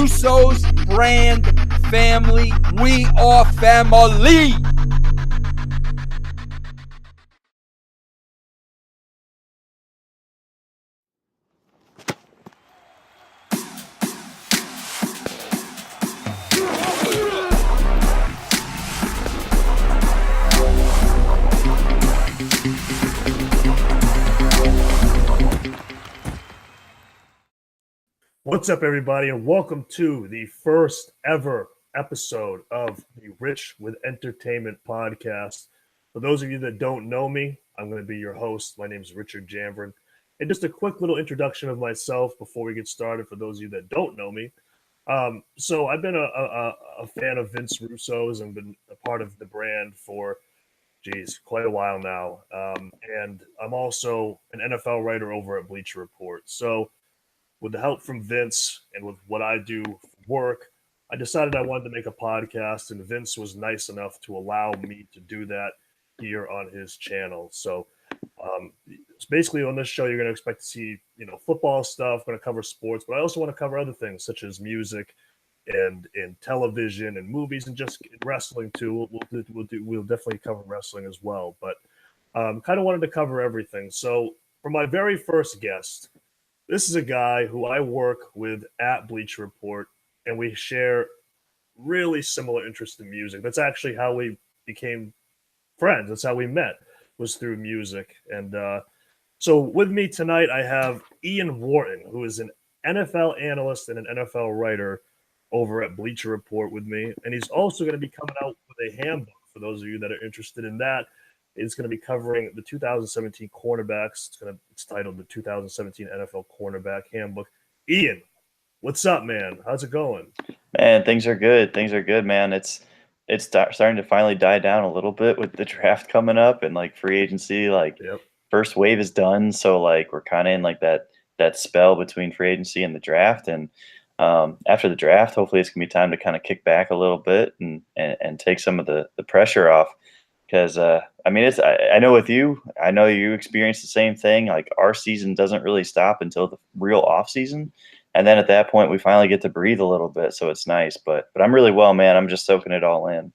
Russos brand family. We are family. What's up, everybody, and welcome to the first ever episode of the Rich with Entertainment podcast. For those of you that don't know me, I'm going to be your host. My name is Richard Janvrin. And just a quick little introduction of myself before we get started for those of you that don't know me. So I've been a fan of Vince Russo's and been a part of the brand for, quite a while now. And I'm also an NFL writer over at Bleacher Report. So with the help from Vince and with what I do for work, I decided I wanted to make a podcast, and Vince was nice enough to allow me to do that here on his channel. So basically on this show, you're going to expect to see, football stuff, going to cover sports, but I also want to cover other things such as music and television and movies and just wrestling too. We'll definitely cover wrestling as well, but kind of wanted to cover everything. So for my very first guest, this is a guy who I work with at Bleacher Report, and we share really similar interests in music. That's actually how we became friends. That's how we met, was through music. And so with me tonight, I have Ian Wharton, who is an NFL analyst and an NFL writer over at Bleacher Report with me. And he's also going to be coming out with a handbook for those of you that are interested in that. It's going to be covering the 2017 cornerbacks. It's titled the 2017 NFL Cornerback Handbook. Ian, what's up, man? How's it going? Man, things are good. Things are good, man. It's starting to finally die down a little bit with the draft coming up and like free agency. First wave is done, so like we're kind of in like that spell between free agency and the draft. And after the draft, hopefully it's gonna be time to kind of kick back a little bit and take some of the pressure off. Because, I know with you, I know you experience the same thing. Like our season doesn't really stop until the real off season. And then at that point, we finally get to breathe a little bit. So it's nice. But I'm really well, man. I'm just soaking it all in.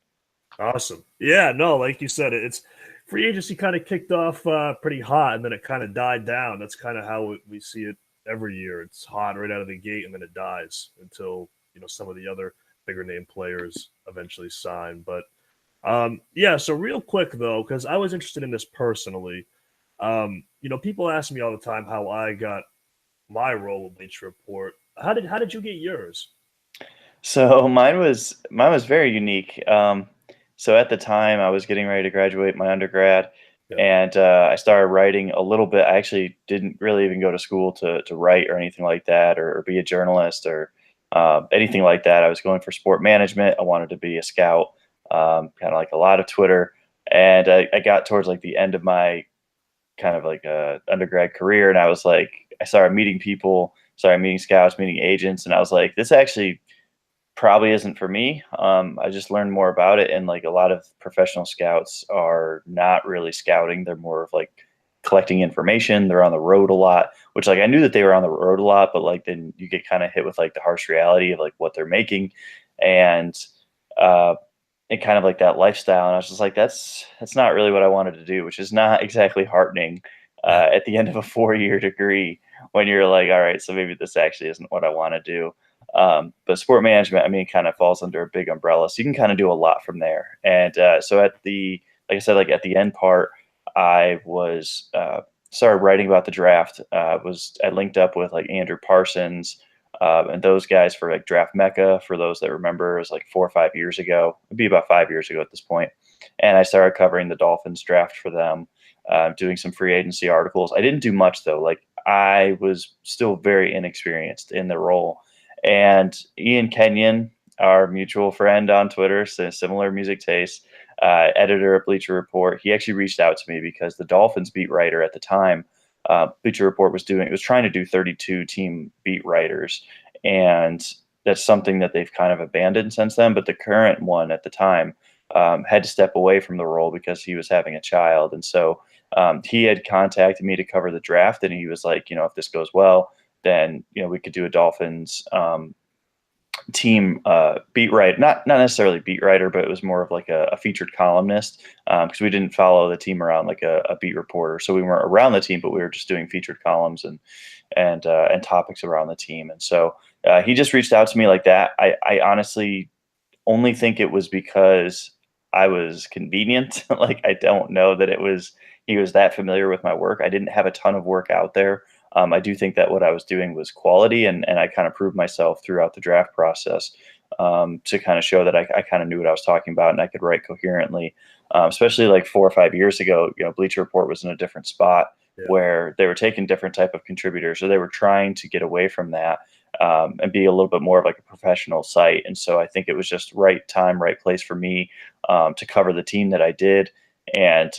Awesome. Yeah, no, like you said, it's free agency kind of kicked off pretty hot, and then it kind of died down. That's kind of how we see it every year. It's hot right out of the gate, and then it dies until, some of the other bigger name players eventually sign. But so real quick though, because I was interested in this personally. People ask me all the time how I got my role with Bleacher Report. How did you get yours? So mine was very unique. So at the time I was getting ready to graduate my undergrad, and I started writing a little bit. I actually didn't really even go to school to write or anything like that, or be a journalist or anything like that. I was going for sport management. I wanted to be a scout. Kind of like a lot of Twitter, and I got towards like the end of my kind of like undergrad career, and I was like, I started meeting people, started meeting scouts, meeting agents, and I was like, this actually probably isn't for me. I just learned more about it, and like a lot of professional scouts are not really scouting; they're more of like collecting information. They're on the road a lot, which like I knew that they were on the road a lot, but like then you get kind of hit with like the harsh reality of like what they're making, and kind of like that lifestyle. And I was just like, that's not really what I wanted to do, which is not exactly heartening at the end of a 4-year degree when you're like, all right, so maybe this actually isn't what I want to do. But sport management, kind of falls under a big umbrella. So you can kind of do a lot from there. And so like I said, like at the end part, I was started writing about the draft. I linked up with like Andrew Parsons, and those guys for like Draft Mecca, for those that remember, it was like 4 or 5 years ago. It'd be about 5 years ago at this point. And I started covering the Dolphins draft for them, doing some free agency articles. I didn't do much though. Like I was still very inexperienced in the role. And Ian Kenyon, our mutual friend on Twitter, so similar music taste, editor at Bleacher Report, he actually reached out to me because the Dolphins beat writer at the time, Bleacher Report was trying to do 32 team beat writers, and that's something that they've kind of abandoned since then. But the current one at the time had to step away from the role because he was having a child, and so he had contacted me to cover the draft, and he was like, if this goes well, then we could do a Dolphins team beat writer, not necessarily beat writer, but it was more of like a featured columnist, because we didn't follow the team around like a beat reporter. So we weren't around the team, but we were just doing featured columns and topics around the team. And so he just reached out to me like that. I honestly only think it was because I was convenient. Like, I don't know that he was that familiar with my work. I didn't have a ton of work out there. I do think that what I was doing was quality, and I kind of proved myself throughout the draft process, to kind of show that I kind of knew what I was talking about and I could write coherently. Especially like 4 or 5 years ago, Bleacher Report was in a different spot, where they were taking different type of contributors, or they were trying to get away from that, and be a little bit more of like a professional site. And so I think it was just right time, right place for me, to cover the team that I did, and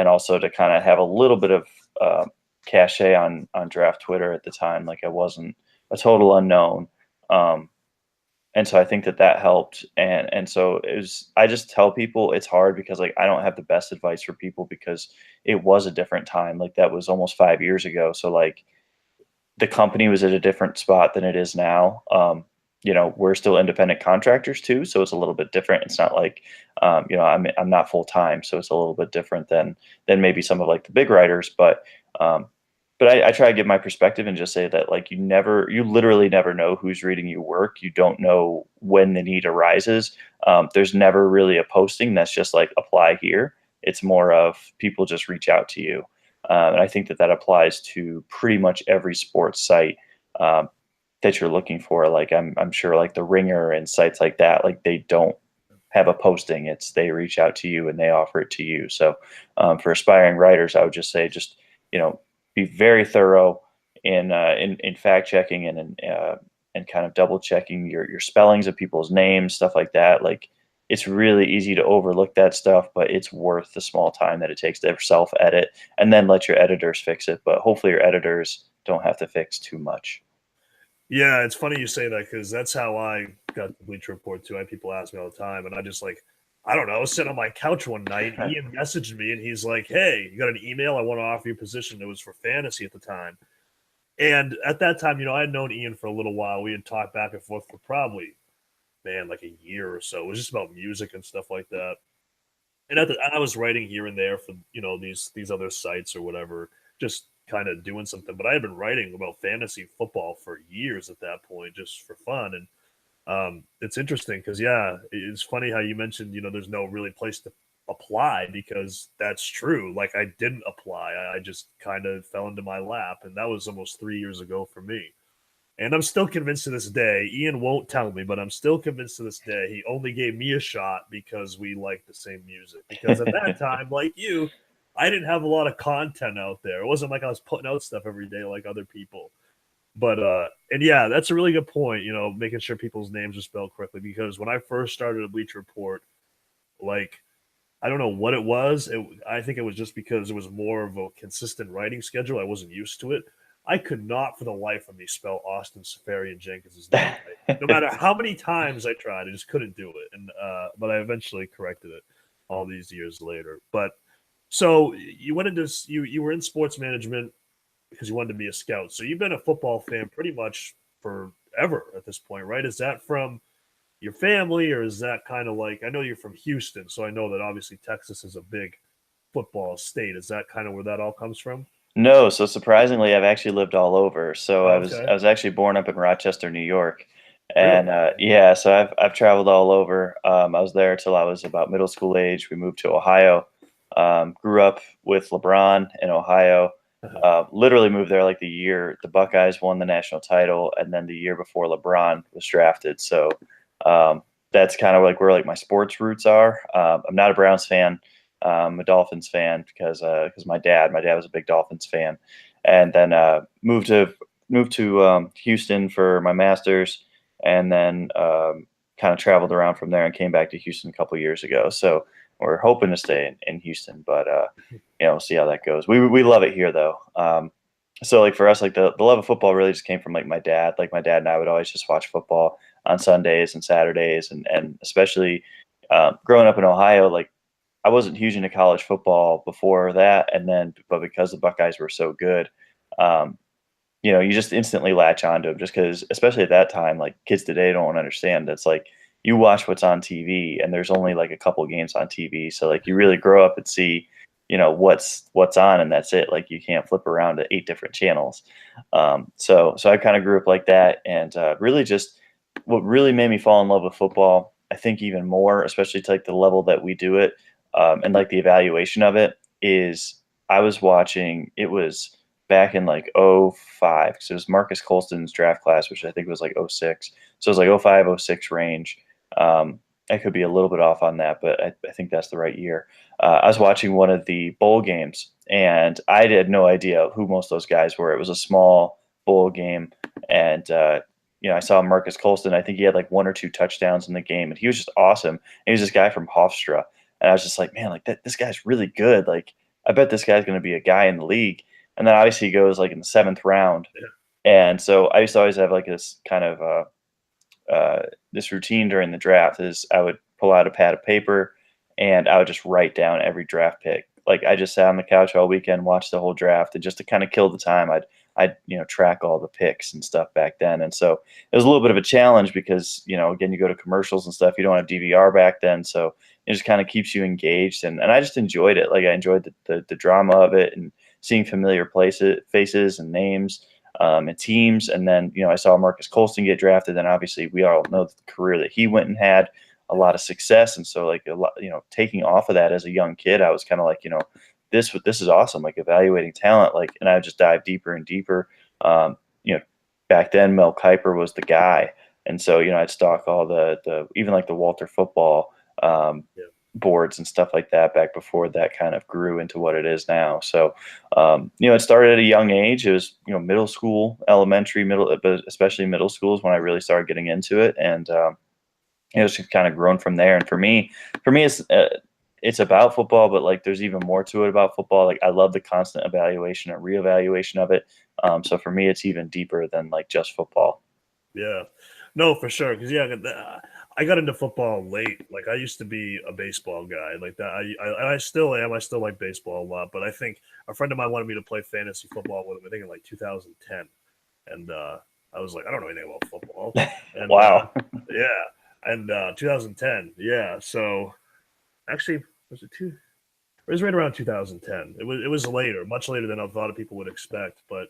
also to kind of have a little bit of cachet on draft Twitter at the time. Like, I wasn't a total unknown. And so I think that helped. And so I just tell people it's hard because, like, I don't have the best advice for people because it was a different time. Like, that was almost 5 years ago. So, like, the company was at a different spot than it is now. We're still independent contractors too, so it's a little bit different. It's not like, I'm not full time, so it's a little bit different than maybe some of like the big writers. But I try to give my perspective and just say that, like, you literally never know who's reading your work. You don't know when the need arises. There's never really a posting that's just like apply here. It's more of people just reach out to you. And I think that applies to pretty much every sports site that you're looking for. Like, I'm sure like the Ringer and sites like that, like, they don't have a posting. They reach out to you and they offer it to you. So for aspiring writers, I would just say, be very thorough in fact checking and kind of double checking your spellings of people's names, stuff like that. Like, it's really easy to overlook that stuff, but it's worth the small time that it takes to self-edit and then let your editors fix it. But hopefully your editors don't have to fix too much. Yeah, it's funny you say that because that's how I got the Bleacher Report too. I have people ask me all the time, and I just I don't know, I was sitting on my couch one night, Ian messaged me, and he's like, "Hey, you got an email? I want to offer you a position." It was for fantasy at the time. And at that time, I had known Ian for a little while. We had talked back and forth for probably, like a year or so. It was just about music and stuff like that. And I was writing here and there for these other sites or whatever, just kind of doing something. But I had been writing about fantasy football for years at that point, just for fun. And it's interesting because it's funny how you mentioned there's no really place to apply, because that's true. Like, I didn't apply. I just kind of fell into my lap, and that was almost 3 years ago for me. And I'm still convinced to this day, Ian won't tell me, but I'm still convinced to this day he only gave me a shot because we liked the same music. Because at that time, like you, I didn't have a lot of content out there. It wasn't like I was putting out stuff every day like other people. But and yeah, that's a really good point, making sure people's names are spelled correctly. Because when I first started a Bleacher Report, like, I don't know what it was. I think it was just because it was more of a consistent writing schedule. I wasn't used to it. I could not for the life of me spell Austin Safarian-Jenkins' name right. No matter how many times I tried, I just couldn't do it. And but I eventually corrected it all these years later. But so you went into you were in sports management because you wanted to be a scout. So you've been a football fan pretty much forever at this point, right? Is that from your family, or is that kind of like, I know you're from Houston, so I know that obviously Texas is a big football state. Is that kind of where that all comes from? No, so surprisingly, I've actually lived all over. So Okay. I was actually born up in Rochester, New York, and yeah, so I've traveled all over. I was there till I was about middle school age. We moved to Ohio. Grew up with LeBron in Ohio. Literally moved there like the year the Buckeyes won the national title, and then the year before LeBron was drafted. So that's kind of like where like my sports roots are. I'm not a Browns fan. I'm a Dolphins fan because my dad was a big Dolphins fan, and then moved to Houston for my master's, and then kind of traveled around from there and came back to Houston a couple years ago. So we're hoping to stay in Houston, but we'll see how that goes. We love it here though. So like for us, like the love of football really just came from like my dad. Like my dad and I would always just watch football on Sundays and Saturdays, and especially growing up in Ohio, like I wasn't huge into college football before that, but because the Buckeyes were so good, you just instantly latch onto them just because, especially at that time, like kids today don't understand. That's like you watch what's on TV, and there's only like a couple games on TV. So like you really grow up and see, what's on, and that's it. Like you can't flip around to 8 different channels. So I kind of grew up like that, and really just what really made me fall in love with football, I think even more, especially to like the level that we do it, and like the evaluation of it is I was watching. It was back in like '05 because it was Marcus Colston's draft class, which I think was like '06. So it was like '05, '06 range. I could be a little bit off on that, but I think that's the right year. I was watching one of the bowl games, and I had no idea who most of those guys were. It was a small bowl game, and I saw Marcus Colston. I think he had like 1 or 2 touchdowns in the game, and he was just awesome. And he was this guy from Hofstra, and I was just like, man, like this guy's really good. Like I bet this guy's going to be a guy in the league. And then obviously he goes like in the 7th round, and so I used to always have like this kind of this routine during the draft is I would pull out a pad of paper and I would just write down every draft pick. Like I just sat on the couch all weekend, watched the whole draft, and just to kind of kill the time, I'd track all the picks and stuff back then. And so it was a little bit of a challenge because again, you go to commercials and stuff, you don't have DVR back then, so it just kind of keeps you engaged. And I just enjoyed it. Like I enjoyed the drama of it and seeing familiar faces and names. And teams. And then, I saw Marcus Colston get drafted. And obviously we all know the career that he went and had a lot of success. And so like a lot, taking off of that as a young kid, I was kind of like, this is awesome. Like evaluating talent, like, and I would just dive deeper and deeper. Back then Mel Kiper was the guy. And so, I'd stalk all the even like the Walter football, boards and stuff like that back before that kind of grew into what it is now. So, it started at a young age. It was, middle school, elementary, but especially middle school is when I really started getting into it. And, it's just kind of grown from there. And for me, it's about football, but like there's even more to it about football. Like I love the constant evaluation and reevaluation of it. So for me, it's even deeper than like just football. Yeah, no, for sure. Because I got into football late. Like I used to be a baseball guy like that. I still am. I still like baseball a lot. But I think a friend of mine wanted me to play fantasy football with him. I think in like 2010, and I was like, I don't know anything about football. And, Wow. Yeah, and 2010. Yeah, so actually, was it two? It was right around 2010. It was later, much later than a lot of people would expect. But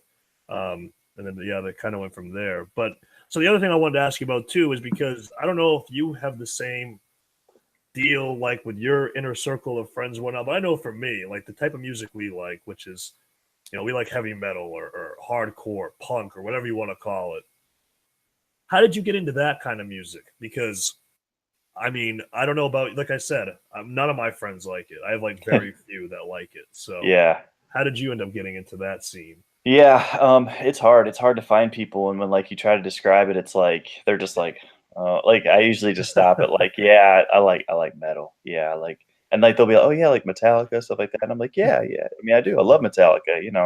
and then they kind of went from there. But so the other thing I wanted to ask you about too is because I don't know if you have the same deal like with your inner circle of friends and whatnot, but I know for me, like the type of music we like, which is, we like heavy metal or hardcore, punk, or whatever you want to call it. How did you get into that kind of music? Because, I mean, I don't know about, like I said, none of my friends like it. I have like very few that like it. So Yeah. How did you end up getting into that scene? Yeah, it's hard. It's hard to find people, and when like you try to describe it, it's like they're just like I usually just stop at like, yeah, I like metal, yeah, like, and like they'll be like, oh yeah, like Metallica, stuff like that, and I'm like, yeah. I mean, I do. I love Metallica, and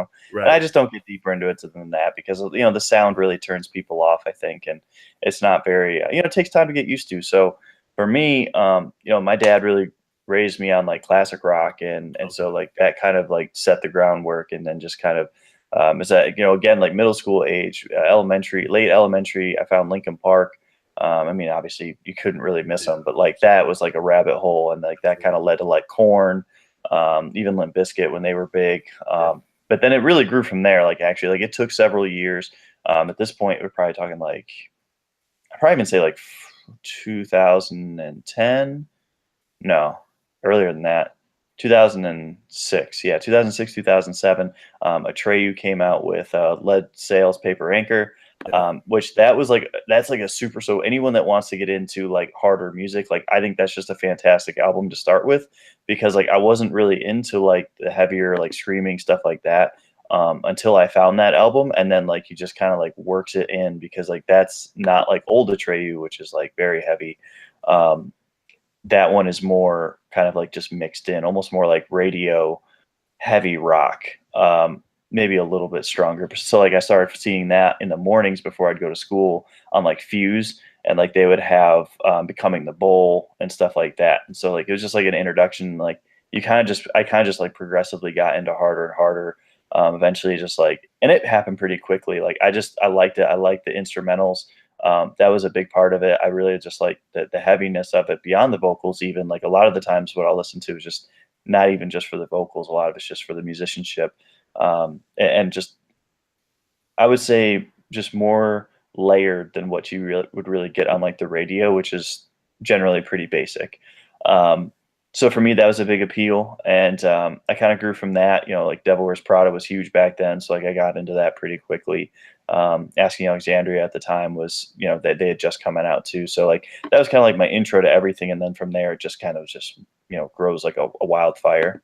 I just don't get deeper into it than that because the sound really turns people off, I think, and it's not very, it takes time to get used to. So for me, my dad really raised me on like classic rock, and so like that kind of like set the groundwork, and then just kind of. Is that again like middle school age, late elementary? I found Linkin Park. I mean, obviously you couldn't really miss them, but like that was like a rabbit hole, and like that kind of led to like Korn, even Limp Bizkit when they were big. But then it really grew from there. Like actually, like it took several years. At this point, we're probably talking like I'd probably even say like 2010. No, earlier than that. 2006, yeah, 2006, 2007. Atreyu came out with Lead Sails Paper Anchor, which that's like a super. So anyone that wants to get into like harder music, like I think that's just a fantastic album to start with, because like I wasn't really into like the heavier like screaming stuff like that until I found that album, and then like he just kind of like works it in, because like that's not like old Atreyu, which is like very heavy. That one is more kind of like just mixed in, almost more like radio heavy rock, maybe a little bit stronger. So like I started seeing that in the mornings before I'd go to school on like Fuse, and like they would have Becoming the Bowl and stuff like that. And so like it was just like an introduction. Like I kind of just like progressively got into harder and harder Eventually just like, and it happened pretty quickly. Like I liked it. I liked the instrumentals. That was a big part of it. I really just like the heaviness of it beyond the vocals. Even like a lot of the times what I'll listen to is just not even just for the vocals. A lot of it's just for the musicianship. And just, I would say just more layered than what you would really get on like the radio, which is generally pretty basic. So for me, that was a big appeal, and I kind of grew from that. You know, like Devil Wears Prada was huge back then, so like I got into that pretty quickly. Asking Alexandria at the time was, you know, they had just coming out too, so like that was kind of like my intro to everything, and then from there it just kind of just, you know, grows like a wildfire.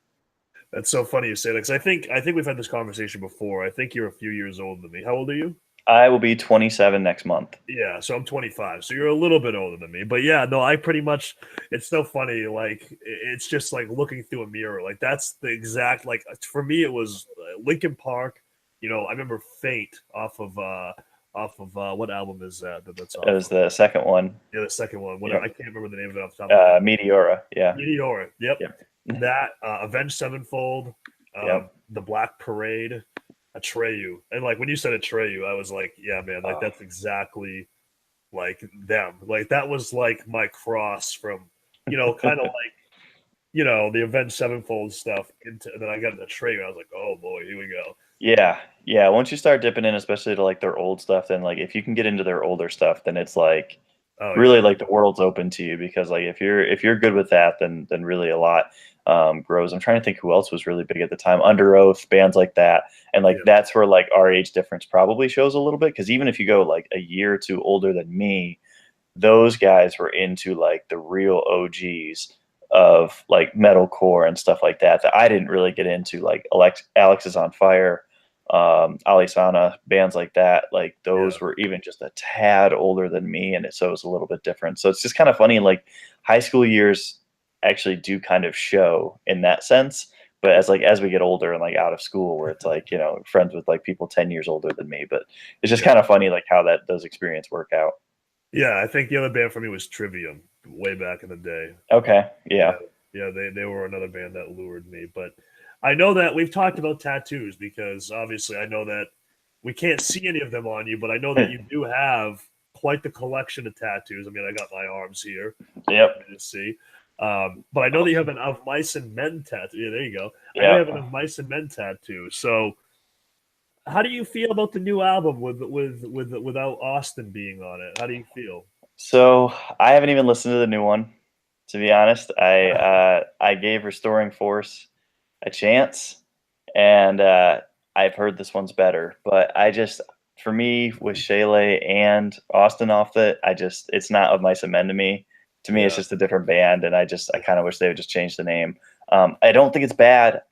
That's so funny you say that, because I think we've had this conversation before. I think you're a few years older than me. How old are you? I will be 27 next month. Yeah, so I'm 25. So you're a little bit older than me. But yeah, no, I pretty much, it's so funny. Like, it's just like looking through a mirror. Like, that's the exact, like, for me, it was Linkin Park. You know, I remember Faint off of what album is that? That's off It was the second one. Yeah, the second one. Yep. I can't remember the name of it off the top of my head. Meteora. Yeah. Meteora. Yep. Yep. That, Avenged Sevenfold, Yep. The Black Parade, Atreyu. And like when you said Atreyu, I was like, yeah, man, like that's exactly like them. Like that was like my cross from, you know, kind of like, you know, the Avenged Sevenfold stuff. And then I got into Atreyu. I was like, oh boy, here we go. Yeah. Yeah. Once you start dipping in, especially to like their old stuff, then like if you can get into their older stuff, then it's like really like the world's open to you, because like if you're good with that, then really a lot grows. I'm trying to think who else was really big at the time. Under Oath, bands like that, and like that's where like our age difference probably shows a little bit, because even if you go like a year or two older than me, those guys were into like the real OGs of like metalcore and stuff like that I didn't really get into, like Alex is on Fire, Alisana, bands like that. Like those were even just a tad older than me, and so it was a little bit different. So it's just kind of funny, like high school years actually do kind of show in that sense, but as we get older and like out of school, where it's like, you know, friends with like people 10 years older than me, but it's just kind of funny like how those experiences work out. Yeah, I think the other band for me was Trivium way back in the day. Okay. Yeah, they were another band that lured me. But I know that we've talked about tattoos, because obviously I know that we can't see any of them on you, but I know that you do have quite the collection of tattoos. I mean, I got my arms here. Yep. To see. But I know that you have an Of Mice and Men tattoo. Yeah, there you go. Yep. I know you have an Of Mice and Men tattoo. So how do you feel about the new album without Austin being on it? How do you feel? So I haven't even listened to the new one, to be honest. I gave Restoring Force a chance, and I've heard this one's better. But for me, with Shayla and Austin off it's not Of Mice and Men to me. To me, it's just a different band, and I kind of wish they would just change the name. I don't think it's bad.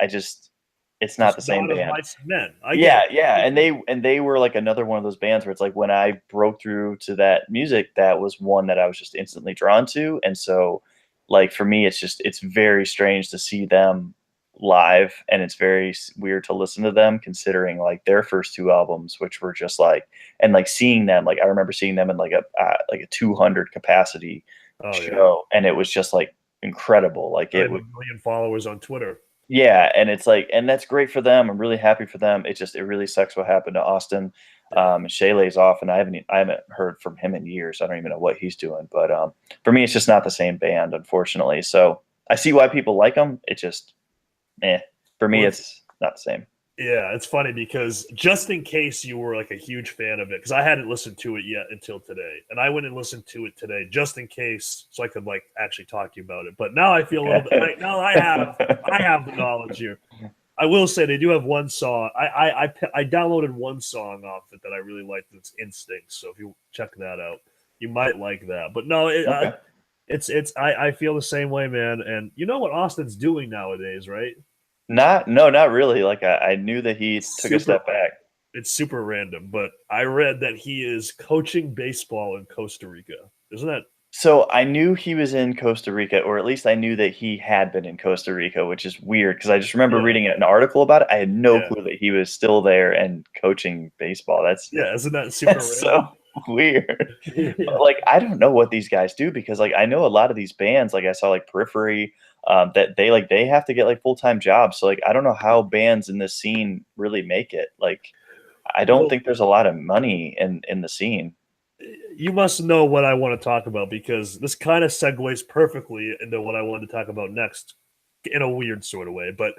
It's not the same band. Men. And they were like another one of those bands where it's like when I broke through to that music, that was one that I was just instantly drawn to. And so like for me, it's very strange to see them live, and it's very weird to listen to them, considering like their first two albums, which were just like, and like seeing them, like I remember seeing them in like a 200 capacity show, and it was just like incredible. Like it was 1 million followers on Twitter. Yeah, and it's like, and that's great for them. I'm really happy for them. It really sucks what happened to Austin. Shayla's off, and I haven't heard from him in years. I don't even know what he's doing. But for me, it's just not the same band, unfortunately. So I see why people like them. It just, for me, it's not the same. Yeah, it's funny because just in case you were like a huge fan of it, because I hadn't listened to it yet until today, and I went and listened to it today just in case, so I could like actually talk to you about it. But now I feel a little bit. Now I have the knowledge here. I will say they do have one song. I downloaded one song off it that I really liked. It's Instinct. So if you check that out, you might like that. But no, I feel the same way, man. And you know what Austin's doing nowadays, right? Not really. Like I knew that he took a step back. It's super random, but I read that he is coaching baseball in Costa Rica. Isn't that? So I knew he was in Costa Rica, or at least I knew that he had been in Costa Rica, which is weird because I just remember reading an article about it. I had no clue that he was still there and coaching baseball. Isn't that super random? So weird. But, like, I don't know what these guys do, because like I know a lot of these bands, like I saw like Periphery, that they have to get like full-time jobs. So like I don't know how bands in this scene really make it. Like I don't think there's a lot of money in the scene. You must know what I want to talk about, because this kind of segues perfectly into what I wanted to talk about next in a weird sort of way. But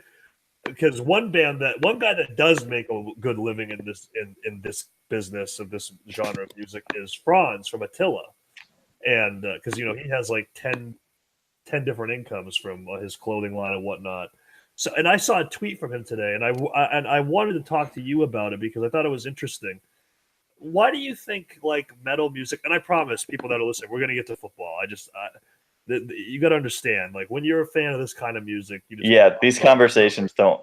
because one guy that does make a good living in this business of this genre of music is Franz from Attila. And because he has like 10 different incomes from his clothing line and whatnot. So, and I saw a tweet from him today, and I wanted to talk to you about it because I thought it was interesting. Why do you think like metal music? And I promise people that are listening, we're gonna get to football. You got to understand, like when you're a fan of this kind of music, these conversations don't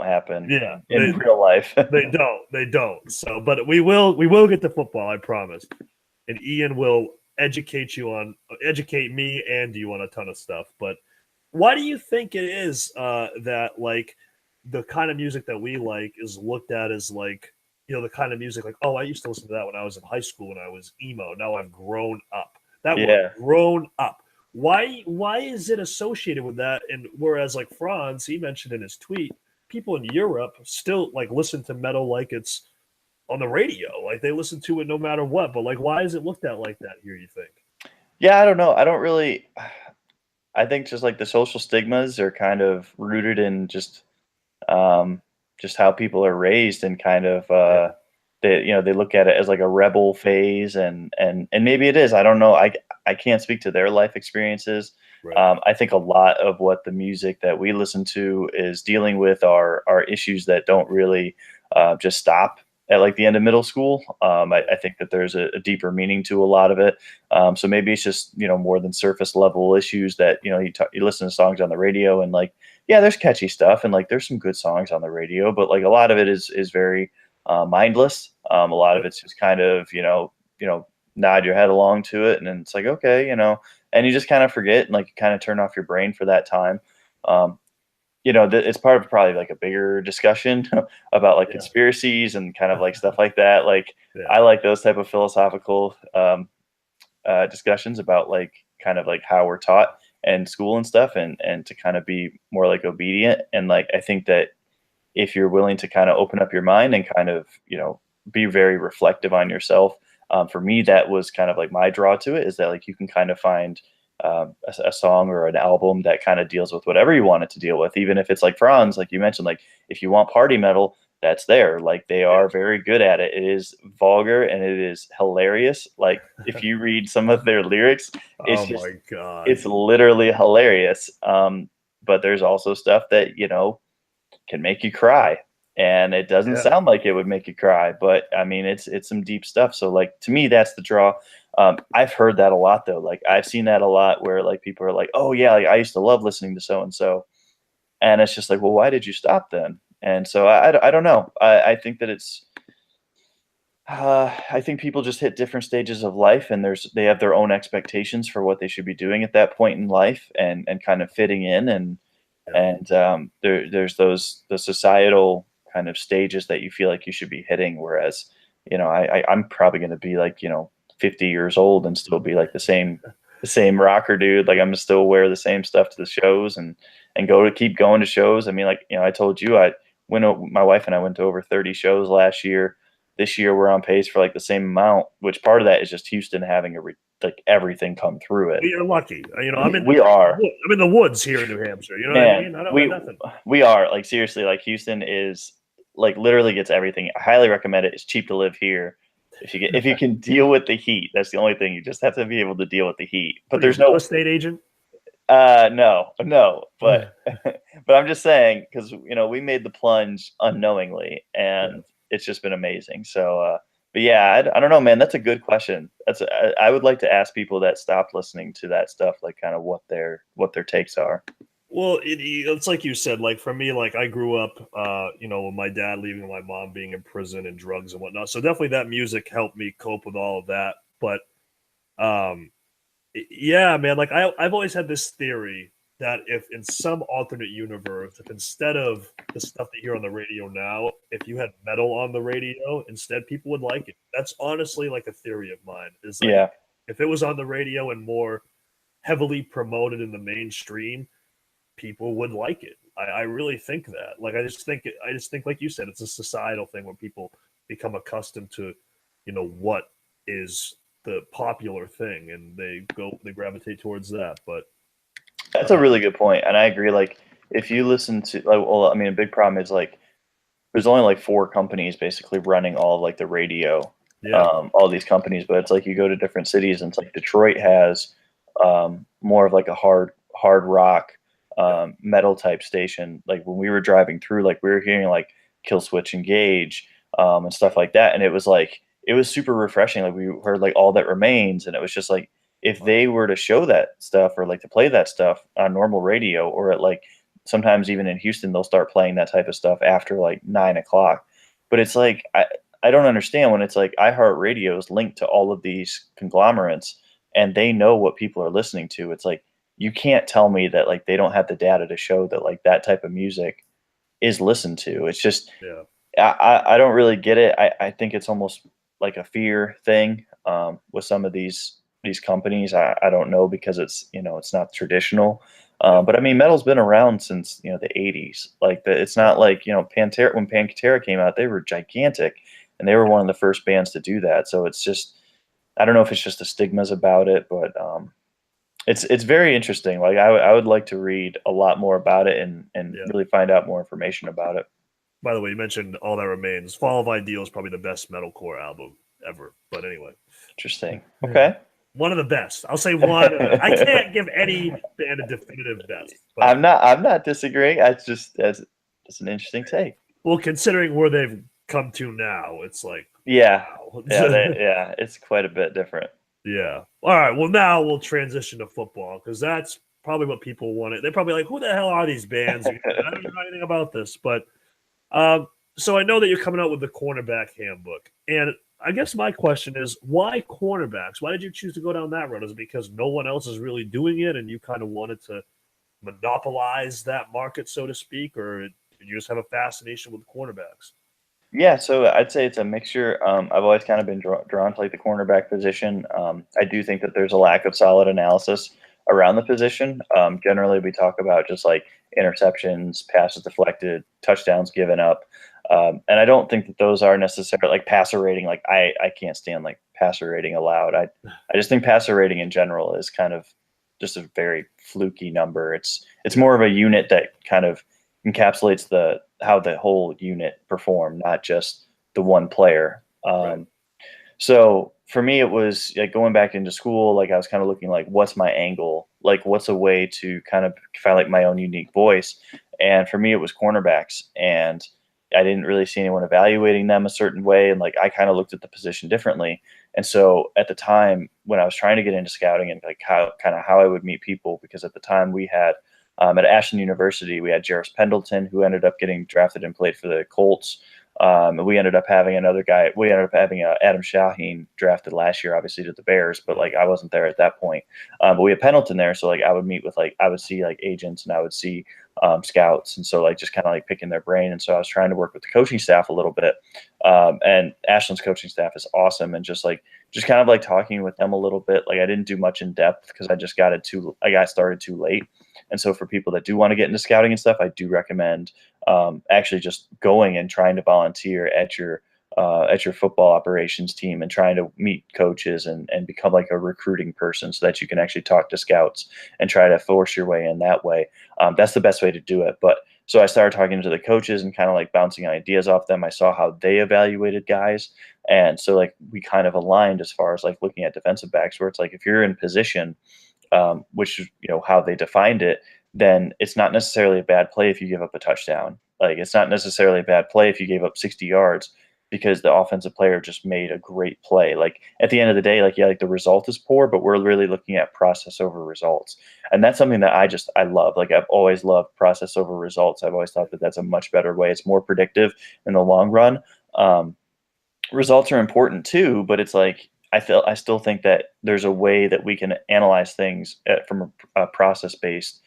happen. Yeah, in real life. They don't. So, but we will get to football. I promise. And Ian will educate me and you on a ton of stuff. But why do you think it is that like the kind of music that we like is looked at as like, the kind of music like, oh, I used to listen to that when I was in high school when I was emo. Now I've grown up. Grown up. Why is it associated with that? And whereas like Franz, he mentioned in his tweet, people in Europe still like listen to metal like it's on the radio, like they listen to it no matter what. But like, why is it looked at like that here, you think? Yeah, I don't know. I think just like the social stigmas are kind of rooted in just how people are raised, and kind of they look at it as like a rebel phase, and maybe it is. I don't know. I can't speak to their life experiences. Right. I think a lot of what the music that we listen to is dealing with are issues that don't really just stop at like the end of middle school. I think that there's a deeper meaning to a lot of it. So maybe it's just, more than surface level issues that, you listen to songs on the radio and like, yeah, there's catchy stuff and like, there's some good songs on the radio, but like a lot of it is very mindless. A lot of it's just kind of, nod your head along to it. And then it's like, okay, and you just kind of forget and like you kind of turn off your brain for that time. It's part of probably like a bigger discussion about like conspiracies and kind of like stuff like that. Like I like those type of philosophical discussions about like kind of like how we're taught in school and stuff, and to kind of be more like obedient. And like I think that if you're willing to kind of open up your mind and kind of be very reflective on yourself, for me that was kind of like my draw to it, is that like you can kind of find a song or an album that kind of deals with whatever you want it to deal with, even if it's like Franz, like you mentioned, like if you want party metal, that's there. Like they are very good at it. It is vulgar and it is hilarious. Like if you read some of their lyrics, my God, it's literally hilarious. But there's also stuff that, can make you cry, and it doesn't sound like it would make you cry, but I mean, it's some deep stuff. So like, to me, that's the draw. I've heard that a lot though. Like I've seen that a lot where like people are like, oh yeah, like I used to love listening to so-and-so. And it's just like, well, why did you stop then? And so I don't know. I think that I think people just hit different stages of life, and they have their own expectations for what they should be doing at that point in life, and kind of fitting in. And there's the societal kind of stages that you feel like you should be hitting. Whereas, I'm probably going to be like, 50 years old and still be like the same rocker dude. Like I'm gonna still wear the same stuff to the shows and keep going to shows. I mean, like, I told you, my wife and I went to over 30 shows last year. This year we're on pace for like the same amount, which part of that is just Houston having like everything come through it. You're lucky. I'm in the woods here in New Hampshire. You know what I mean? I don't have nothing. We are, like, seriously, like Houston is like literally gets everything. I highly recommend it. It's cheap to live here. If you can deal with the heat, that's the only thing. You just have to be able to deal with the heat. But there's no real estate agent. No, but but I'm just saying, because we made the plunge unknowingly, and it's just been amazing. So, but yeah, I don't know, man. That's a good question. I would like to ask people that stopped listening to that stuff, like kind of what their takes are. Well, it's like you said, like for me, like I grew up, with my dad leaving, my mom being in prison and drugs and whatnot. So definitely that music helped me cope with all of that. But, yeah, man, like I've always had this theory that if in some alternate universe, if instead of the stuff that you hear on the radio now, if you had metal on the radio instead, people would like it. That's honestly like a theory of mine. Is like, if it was on the radio and more heavily promoted in the mainstream, people would like it. I really think that. Like, I just think, like you said, it's a societal thing where people become accustomed to, what is the popular thing, and they gravitate towards that. But That's a really good point, and I agree. Like, if you listen to, well, I mean, a big problem is like there's only like 4 companies basically running all of like the radio, all these companies. But it's like you go to different cities, and it's like Detroit has more of like a hard rock metal type station. Like when we were driving through, like we were hearing like Kill Switch Engage and stuff like that, and it was super refreshing. Like we heard like All That Remains, and it was just like if they were to show that stuff or like to play that stuff on normal radio, or at like sometimes even in Houston they'll start playing that type of stuff after like 9 o'clock. But it's like I don't understand when it's like iHeartRadio is linked to all of these conglomerates and they know what people are listening to. It's like you can't tell me that like they don't have the data to show that like that type of music is listened to. It's just I don't really get it. I think it's almost like a fear thing with some of these companies. I don't know, because it's it's not traditional. But I mean, metal's been around since the 80s. Like it's not like Pantera, when Pantera came out, they were gigantic, and they were one of the first bands to do that. So it's just, I don't know if it's just the stigmas about it, but it's very interesting. Like I would like to read a lot more about it and really find out more information about it. By the way, you mentioned All That Remains. Fall of Ideal is probably the best metalcore album ever. But anyway. Interesting. Okay. One of the best. I'll say one. I can't give any band a definitive best. But I'm not disagreeing. It's an interesting take. Well, considering where they've come to now, it's like wow. It's quite a bit different. Yeah. All right. Well, now we'll transition to football, because that's probably what people wanted. They're probably like, "Who the hell are these bands?" I don't know anything about this, but so I know that you're coming out with the cornerback handbook, and I guess my question is, why cornerbacks? Why did you choose to go down that road? Is it because no one else is really doing it, and you kind of wanted to monopolize that market, so to speak, or did you just have a fascination with cornerbacks? Yeah, so I'd say it's a mixture. I've always kind of been drawn to like the cornerback position. I do think that there's a lack of solid analysis around the position. Generally, we talk about just like interceptions, passes deflected, touchdowns given up. And I don't think that those are necessarily like passer rating. Like I can't stand like passer rating allowed. I just think passer rating in general is kind of just a very fluky number. It's more of a unit that kind of encapsulates how the whole unit performed, not just the one player. Right. So for me, it was like going back into school, like I was kind of looking like, what's my angle? Like what's a way to kind of find like my own unique voice? And for me, it was cornerbacks, and I didn't really see anyone evaluating them a certain way. And like, I kind of looked at the position differently. And so at the time when I was trying to get into scouting and like how I would meet people, because at the time we had, at Ashland University, we had Jarvis Pendleton, who ended up getting drafted and played for the Colts. We ended up having another guy. We ended up having Adam Shaheen drafted last year, obviously to the Bears, but like I wasn't there at that point. But we had Pendleton there, so like I would meet with I would see like agents, and I would see scouts, and so like just kind of like picking their brain. And so I was trying to work with the coaching staff a little bit. And Ashland's coaching staff is awesome, and just kind of like talking with them a little bit. Like I didn't do much in depth because I got started too late. And so for people that do want to get into scouting and stuff, I do recommend actually just going and trying to volunteer at your football operations team and trying to meet coaches and become like a recruiting person, so that you can actually talk to scouts and try to force your way in that way. That's the best way to do it. But so I started talking to the coaches and kind of like bouncing ideas off them. I saw how they evaluated guys. And so like we kind of aligned as far as like looking at defensive backs, where it's like, if you're in position, which is, how they defined it, then it's not necessarily a bad play if you give up a touchdown. Like it's not necessarily a bad play if you gave up 60 yards because the offensive player just made a great play. Like at the end of the day, like the result is poor, but we're really looking at process over results. And that's something that I love. Like I've always loved process over results. I've always thought that that's a much better way. It's more predictive in the long run. Results are important too, but it's like, I still think that there's a way that we can analyze things from a process-based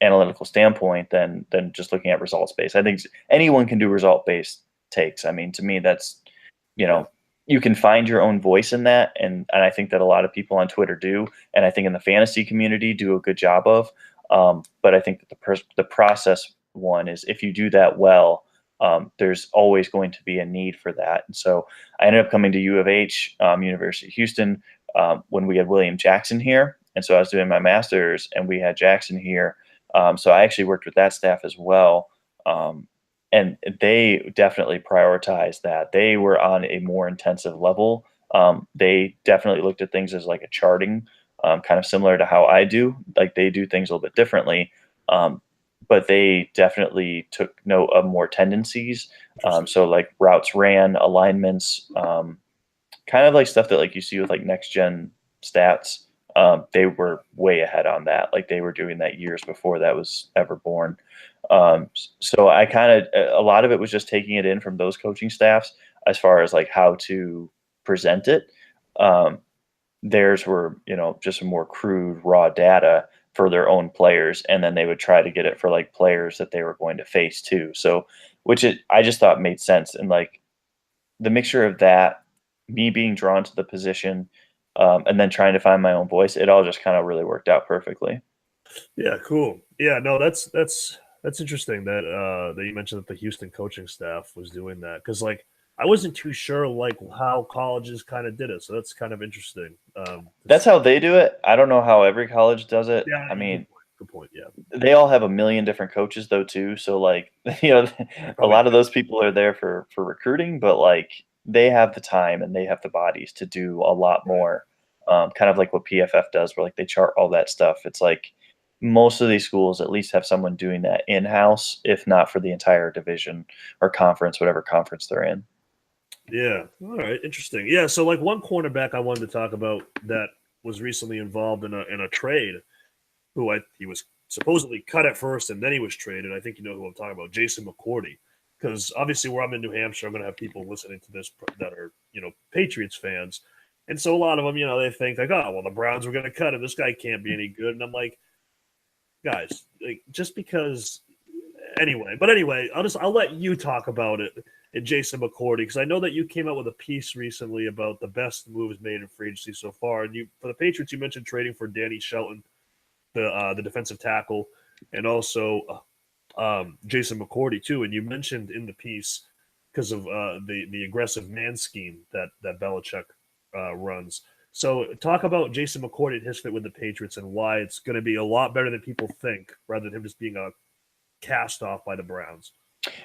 analytical standpoint than just looking at results-based. I think anyone can do result-based takes. I mean, to me, that's you can find your own voice in that, and I think that a lot of people on Twitter do, and I think in the fantasy community do a good job of. But I think that the process one is, if you do that well, there's always going to be a need for that. And so I ended up coming to U of H, University of Houston, when we had William Jackson here, and so I was doing my master's, and we had Jackson here. So I actually worked with that staff as well. And they definitely prioritized that. They were on a more intensive level. They definitely looked at things as like a charting, kind of similar to how I do. Like, they do things a little bit differently, but they definitely took note of more tendencies. So like routes ran, alignments, kind of like stuff that like you see with like next gen stats. They were way ahead on that. Like, they were doing that years before that was ever born. So I kind of, a lot of it was just taking it in from those coaching staffs as far as like how to present it. Theirs were, just more crude raw data for their own players. And then they would try to get it for like players that they were going to face too. So, I just thought made sense. And like the mixture of that, me being drawn to the position, and then trying to find my own voice, it all just kind of really worked out perfectly. Yeah, cool. Yeah, no, that's interesting that that you mentioned that the Houston coaching staff was doing that, because like I wasn't too sure like how colleges kind of did it, so that's kind of interesting. That's how they do it. I don't know how every college does it. Yeah, I mean, good point. Yeah, they all have a million different coaches though too. So like, a lot of those people are there for recruiting, but like they have the time and they have the bodies to do a lot more. Kind of like what PFF does, where like they chart all that stuff. It's like most of these schools at least have someone doing that in-house, if not for the entire division or conference, whatever conference they're in. Yeah. All right. Interesting. Yeah. So like one cornerback I wanted to talk about that was recently involved in a trade, he was supposedly cut at first and then he was traded. I think you know who I'm talking about, Jason McCourty. Because obviously where I'm in New Hampshire, I'm going to have people listening to this that are, Patriots fans. And so a lot of them, they think like, oh, well, the Browns were going to cut him. This guy can't be any good. And I'm like, guys, like, just because anyway, I'll let you talk about it and Jason McCourty, because I know that you came out with a piece recently about the best moves made in free agency so far. And for the Patriots, you mentioned trading for Danny Shelton, the defensive tackle, and also Jason McCourty too. And you mentioned in the piece, because of the aggressive man scheme that Belichick runs. So talk about Jason McCourty and his fit with the Patriots and why it's going to be a lot better than people think, rather than him just being a cast off by the Browns.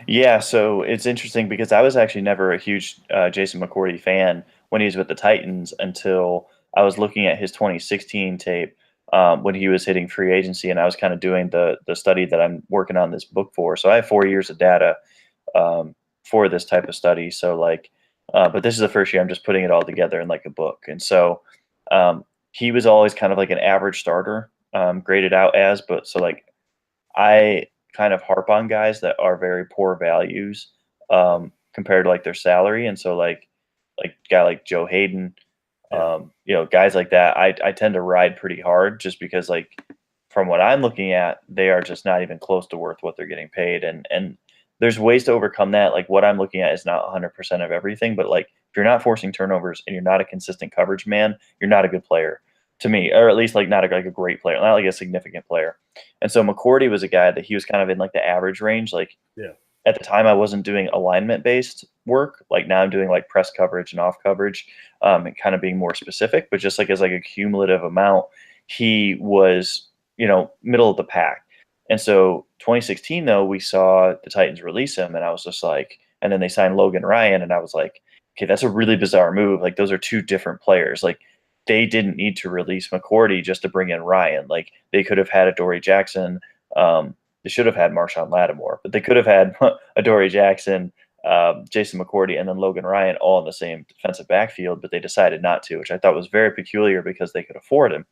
Yeah, so it's interesting because I was actually never a huge Jason McCourty fan when he was with the Titans until I was looking at his 2016 tape, when he was hitting free agency, and I was kind of doing the study that I'm working on this book for. So I have 4 years of data for this type of study. So like, but this is the first year I'm just putting it all together in like a book. And so he was always kind of like an average starter, graded out as, but so like I kind of harp on guys that are very poor values, compared to like their salary. And so like guy like Joe Hayden, guys like that, I tend to ride pretty hard, just because like from what I'm looking at, they are just not even close to worth what they're getting paid. And there's ways to overcome that. Like, what I'm looking at is not 100% of everything, but like if you're not forcing turnovers and you're not a consistent coverage man, you're not a good player to me, or at least like not like a great player, not like a significant player. And so McCourty was a guy that he was kind of in like the average range. Like, at the time I wasn't doing alignment based work. Like now I'm doing like press coverage and off coverage, and kind of being more specific, but just like as like a cumulative amount, he was, middle of the pack. And so 2016 though, we saw the Titans release him, and I was just like, and then they signed Logan Ryan, and I was like, okay, that's a really bizarre move. Like, those are two different players. Like, they didn't need to release McCourty just to bring in Ryan. Like, they could have had Adoree Jackson. They should have had Marshawn Lattimore, but they could have had Adoree Jackson, Jason McCourty, and then Logan Ryan all in the same defensive backfield, but they decided not to, which I thought was very peculiar because they could afford him.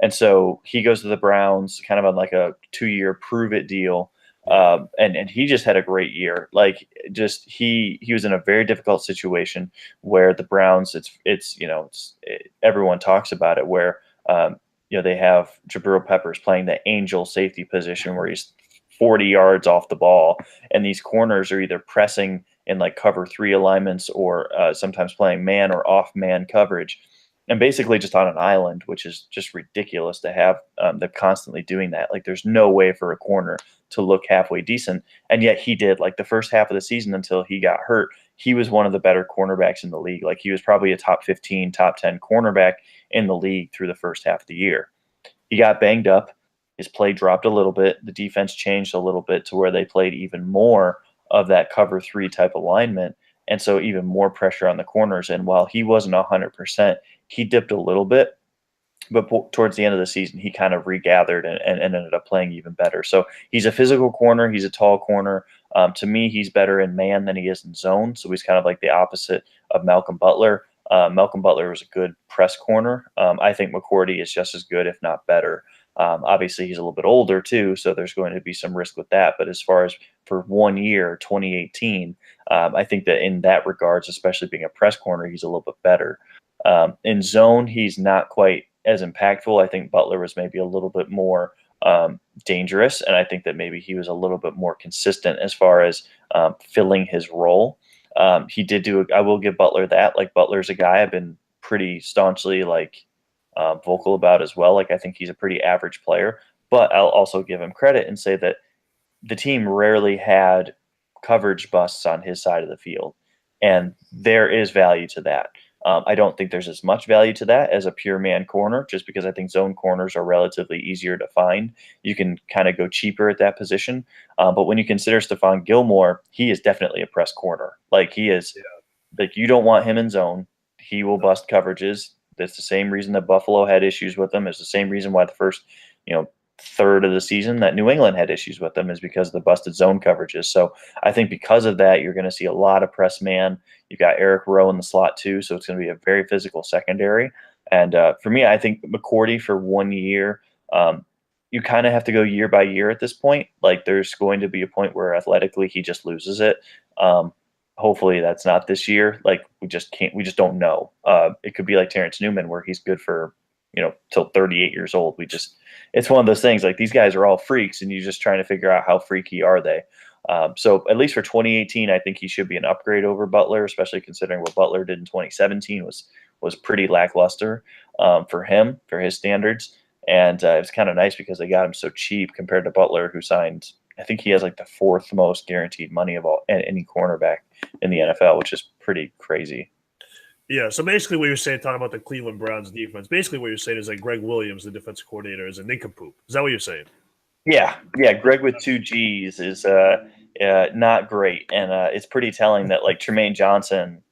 And so he goes to the Browns kind of on like a 2-year prove it deal. And he just had a great year. Like, just he was in a very difficult situation where the Browns, everyone talks about it, where they have Jabril Peppers playing the angel safety position where he's 40 yards off the ball, and these corners are either pressing in like cover 3 alignments, or sometimes playing man or off man coverage, and basically just on an island, which is just ridiculous to have them constantly doing that. Like, there's no way for a corner to look halfway decent, and yet he did. Like, the first half of the season until he got hurt, he was one of the better cornerbacks in the league. Like, he was probably a top 15, top 10 cornerback in the league through the first half of the year. He got banged up. His play dropped a little bit. The defense changed a little bit to where they played even more of that cover 3 type alignment. And so even more pressure on the corners. And while he wasn't 100%, he dipped a little bit. But towards the end of the season, he kind of regathered and ended up playing even better. So he's a physical corner. He's a tall corner. To me, he's better in man than he is in zone. So he's kind of like the opposite of Malcolm Butler. Malcolm Butler was a good press corner. I think McCord is just as good, if not better. Obviously, he's a little bit older too, so there's going to be some risk with that. But as far as for 1 year, 2018, I think that in that regards, especially being a press corner, he's a little bit better. In zone, he's not quite as impactful. I think Butler was maybe a little bit more dangerous, and I think that maybe he was a little bit more consistent as far as filling his role. He did do. I will give Butler that. Like, Butler's a guy I've been pretty staunchly vocal about as well. Like, I think he's a pretty average player, but I'll also give him credit and say that the team rarely had coverage busts on his side of the field, and there is value to that. I don't think there's as much value to that as a pure man corner, just because I think zone corners are relatively easier to find. You can kind of go cheaper at that position. But when you consider Stephon Gilmore, he is definitely a press corner. Like, he is, like, you don't want him in zone. He will bust coverages. That's the same reason that Buffalo had issues with him. It's the same reason why the first, third of the season that New England had issues with them, is because of the busted zone coverages. So I think because of that, you're going to see a lot of press man. You've got Eric Rowe in the slot too, so it's going to be a very physical secondary. And for me, I think McCord for 1 year, you kind of have to go year by year at this point. Like, there's going to be a point where athletically he just loses it. Hopefully that's not this year. Like, we just don't know. It could be like Terrence Newman, where he's good for, till 38 years old. It's one of those things, like, these guys are all freaks, and you're just trying to figure out how freaky are they. So at least for 2018, I think he should be an upgrade over Butler, especially considering what Butler did in 2017 was pretty lackluster for him, for his standards. And it was kind of nice because they got him so cheap compared to Butler, who signed, I think he has like the 4th most guaranteed money of any cornerback in the NFL, which is pretty crazy. Yeah, so basically what you're saying, talking about the Cleveland Browns defense, basically what you're saying is that Greg Williams, the defensive coordinator, is a nincompoop. Is that what you're saying? Yeah. Greg with 2 G's is not great, and it's pretty telling that, like, Tremaine Johnson,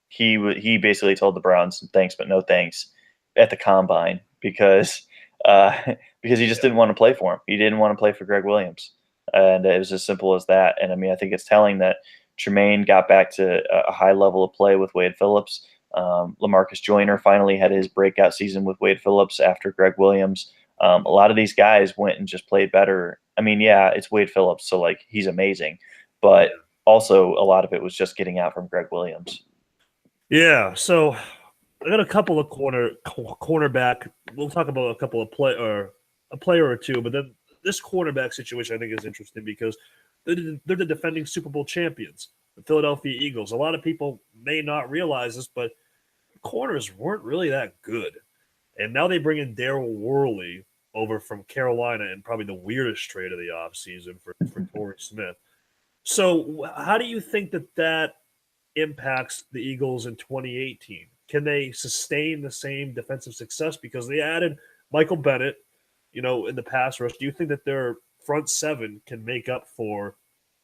he basically told the Browns thanks but no thanks at the combine because he just didn't want to play for him. He didn't want to play for Greg Williams, and it was as simple as that. And I mean, I think it's telling that Tremaine got back to a high level of play with Wade Phillips. LaMarcus Joyner finally had his breakout season with Wade Phillips after Greg Williams. A lot of these guys went and just played better. I mean, yeah, it's Wade Phillips, so, like, he's amazing, but also a lot of it was just getting out from Greg Williams. Yeah, so I got a couple of cornerback. We'll talk about a couple of a player or two, but then this cornerback situation I think is interesting because they're the defending Super Bowl champions, the Philadelphia Eagles. A lot of people may not realize this, but corners weren't really that good. And now they bring in Daryl Worley over from Carolina, and probably the weirdest trade of the offseason for Torrey Smith. So how do you think that impacts the Eagles in 2018? Can they sustain the same defensive success? Because they added Michael Bennett, in the pass rush. Do you think that their front 7 can make up for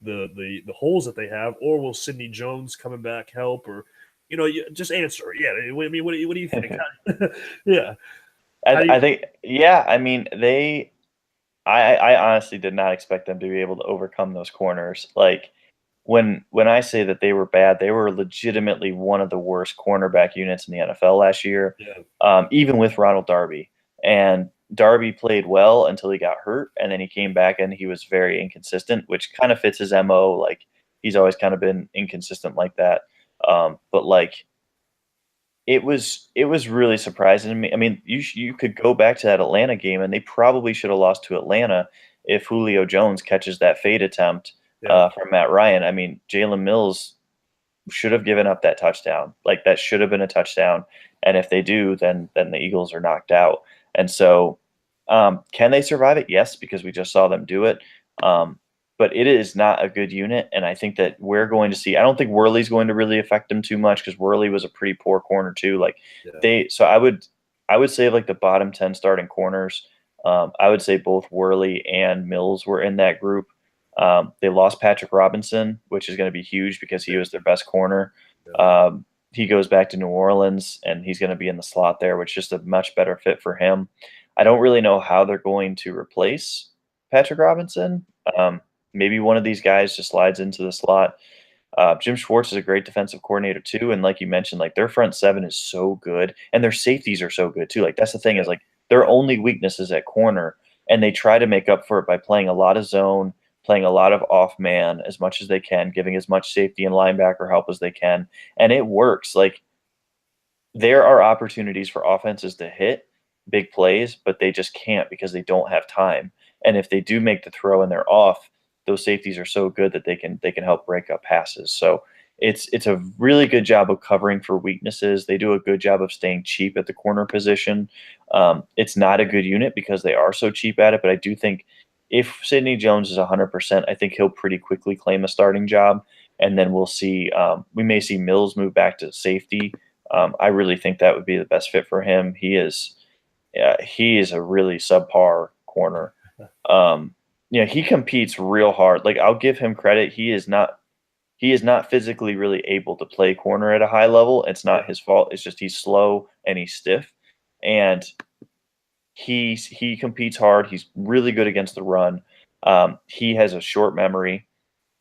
the holes that they have, or will Sidney Jones coming back help? Or, just answer. Yeah, I mean, what do you think? Yeah. I think, I mean, I honestly did not expect them to be able to overcome those corners. Like, when I say that they were bad, they were legitimately one of the worst cornerback units in the NFL last year, even with Ronald Darby. And Darby played well until he got hurt, and then he came back and he was very inconsistent, which kind of fits his MO. Like, he's always kind of been inconsistent like that. But, like, it was really surprising to me. I mean, you could go back to that Atlanta game, and they probably should have lost to Atlanta if Julio Jones catches that fade attempt from Matt Ryan. I mean, Jalen Mills should have given up that touchdown. Like, that should have been a touchdown. And if they do, then the Eagles are knocked out. And so, can they survive it? Yes, because we just saw them do it. But it is not a good unit, and I think that we're going to see. I don't think Worley's going to really affect them too much because Worley was a pretty poor corner too. Like so I would say like the bottom 10 starting corners. I would say both Worley and Mills were in that group. They lost Patrick Robinson, which is going to be huge because he was their best corner. He goes back to New Orleans, and he's going to be in the slot there, which is just a much better fit for him. I don't really know how they're going to replace Patrick Robinson. Maybe one of these guys just slides into the slot. Jim Schwartz is a great defensive coordinator too, and like you mentioned, like their front seven is so good, and their safeties are so good too. Like that's the thing is like their only weakness is at corner, and they try to make up for it by playing a lot of zone, playing a lot of off man as much as they can, giving as much safety and linebacker help as they can, and it works. Like there are opportunities for offenses to hit big plays, but they just can't because they don't have time. And if they do make the throw and they're off, those safeties are so good that they can help break up passes. So it's a really good job of covering for weaknesses. They do a good job of staying cheap at the corner position. It's not a good unit because they are so cheap at it, but I do think if Sidney Jones is 100%, I think he'll pretty quickly claim a starting job, and then we'll see. We may see Mills move back to safety. I really think that would be the best fit for him. He is a really subpar corner. He competes real hard. Like I'll give him credit. He is not physically really able to play corner at a high level. It's not his fault. It's just he's slow and he's stiff, and he competes hard. He's really good against the run. He has a short memory,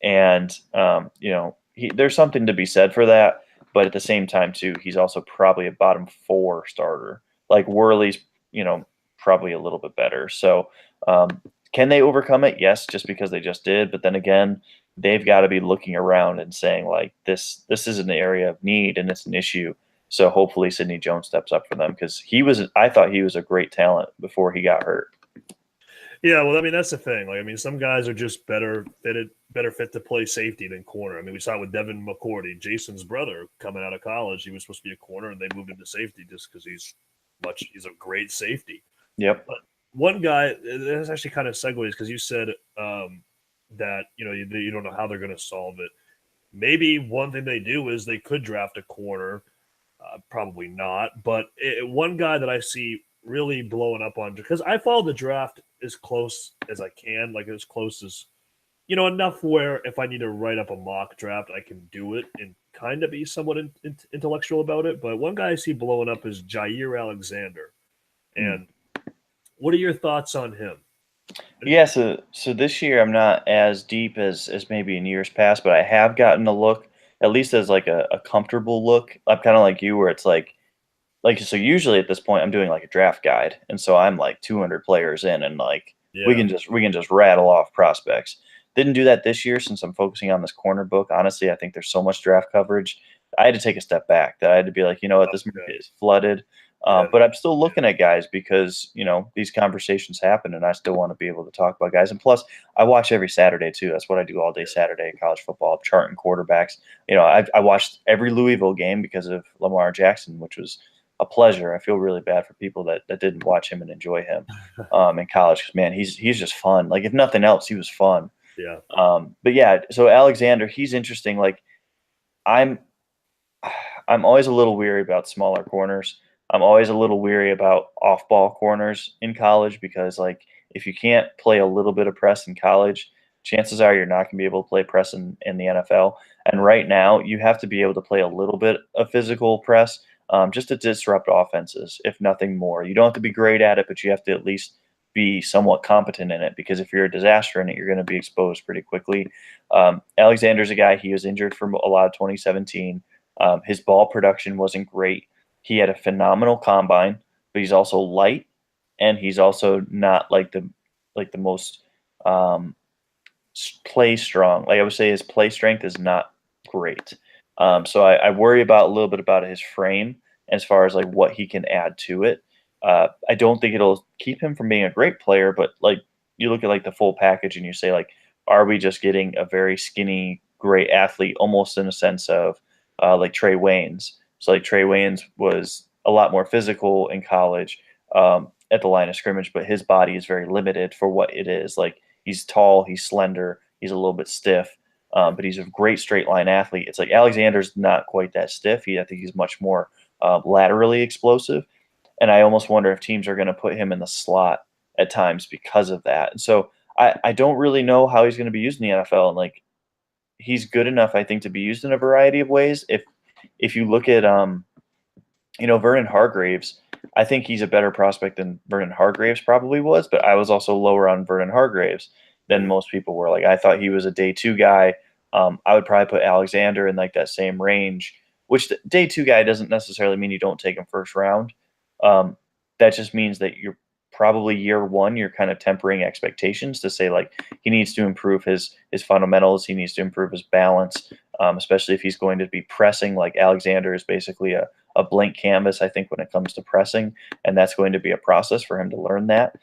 and there's something to be said for that. But at the same time, too, he's also probably a bottom 4 starter. Like Worley's, probably a little bit better. So can they overcome it? Yes, just because they just did. But then again, they've got to be looking around and saying, like, this is an area of need and it's an issue. So hopefully Sidney Jones steps up for them because I thought he was a great talent before he got hurt. Yeah, well, I mean, that's the thing. Like, I mean, some guys are just better fit to play safety than corner. I mean, we saw it with Devin McCord, Jason's brother, coming out of college. He was supposed to be a corner, and they moved him to safety just because he's a great safety. Yep. But one guy, this actually kind of segues because you said that you don't know how they're going to solve it. Maybe one thing they do is they could draft a corner. Probably not, but one guy that I see really blowing up on, because I follow the draft as close as I can, like as close as enough where if I need to write up a mock draft, I can do it and kind of be somewhat intellectual about it. But one guy I see blowing up is Jair Alexander, and what are your thoughts on him? Yeah, so this year I'm not as deep as maybe in years past, but I have gotten a look, at least as like a comfortable look. I'm kind of like you, where it's like so usually at this point I'm doing like a draft guide, and so I'm like 200 players in, and like we can just rattle off prospects. Didn't do that this year since I'm focusing on this corner book. Honestly, I think there's so much draft coverage. I had to take a step back. That I had to be like, you know what, this market is flooded. But I'm still looking at guys because, these conversations happen and I still want to be able to talk about guys. And plus, I watch every Saturday too. That's what I do all day Saturday in college football. I'm charting quarterbacks. I watched every Louisville game because of Lamar Jackson, which was a pleasure. I feel really bad for people that didn't watch him and enjoy him in college because, man, he's just fun. Like, if nothing else, he was fun. Yeah. But yeah, so Alexander, he's interesting. Like, I'm always a little weary about smaller corners. I'm always a little weary about off-ball corners in college because, like, if you can't play a little bit of press in college, chances are you're not going to be able to play press in the NFL. And right now, you have to be able to play a little bit of physical press just to disrupt offenses, if nothing more. You don't have to be great at it, but you have to at least be somewhat competent in it, because if you're a disaster in it, you're going to be exposed pretty quickly. Alexander's a guy, he was injured for a lot of 2017. His ball production wasn't great. He had a phenomenal combine, but he's also light, and he's also not like the most play strong. Like, I would say his play strength is not great. So I worry about a little bit about his frame as far as like what he can add to it. I don't think it'll keep him from being a great player, but like you look at like the full package and you say like are we just getting a very skinny, great athlete, almost in a sense of like Trey Waynes? So like Trey Waynes was a lot more physical in college at the line of scrimmage, but his body is very limited for what it is. Like he's tall, he's slender, he's a little bit stiff, but he's a great straight line athlete. It's like Alexander's not quite that stiff. I think he's much more laterally explosive. And I almost wonder if teams are going to put him in the slot at times because of that. And so I don't really know how he's going to be used in the NFL. And like he's good enough, I think, to be used in a variety of ways. If you look at Vernon Hargreaves, I think he's a better prospect than Vernon Hargreaves probably was, but I was also lower on Vernon Hargreaves than most people were. Like I thought he was a day 2 guy. I would probably put Alexander in like that same range, which the day 2 guy doesn't necessarily mean you don't take him first round. That just means that you're probably year 1, you're kind of tempering expectations to say like he needs to improve his fundamentals. He needs to improve his balance, especially if he's going to be pressing. Like Alexander is basically a blank canvas, I think, when it comes to pressing, and that's going to be a process for him to learn that.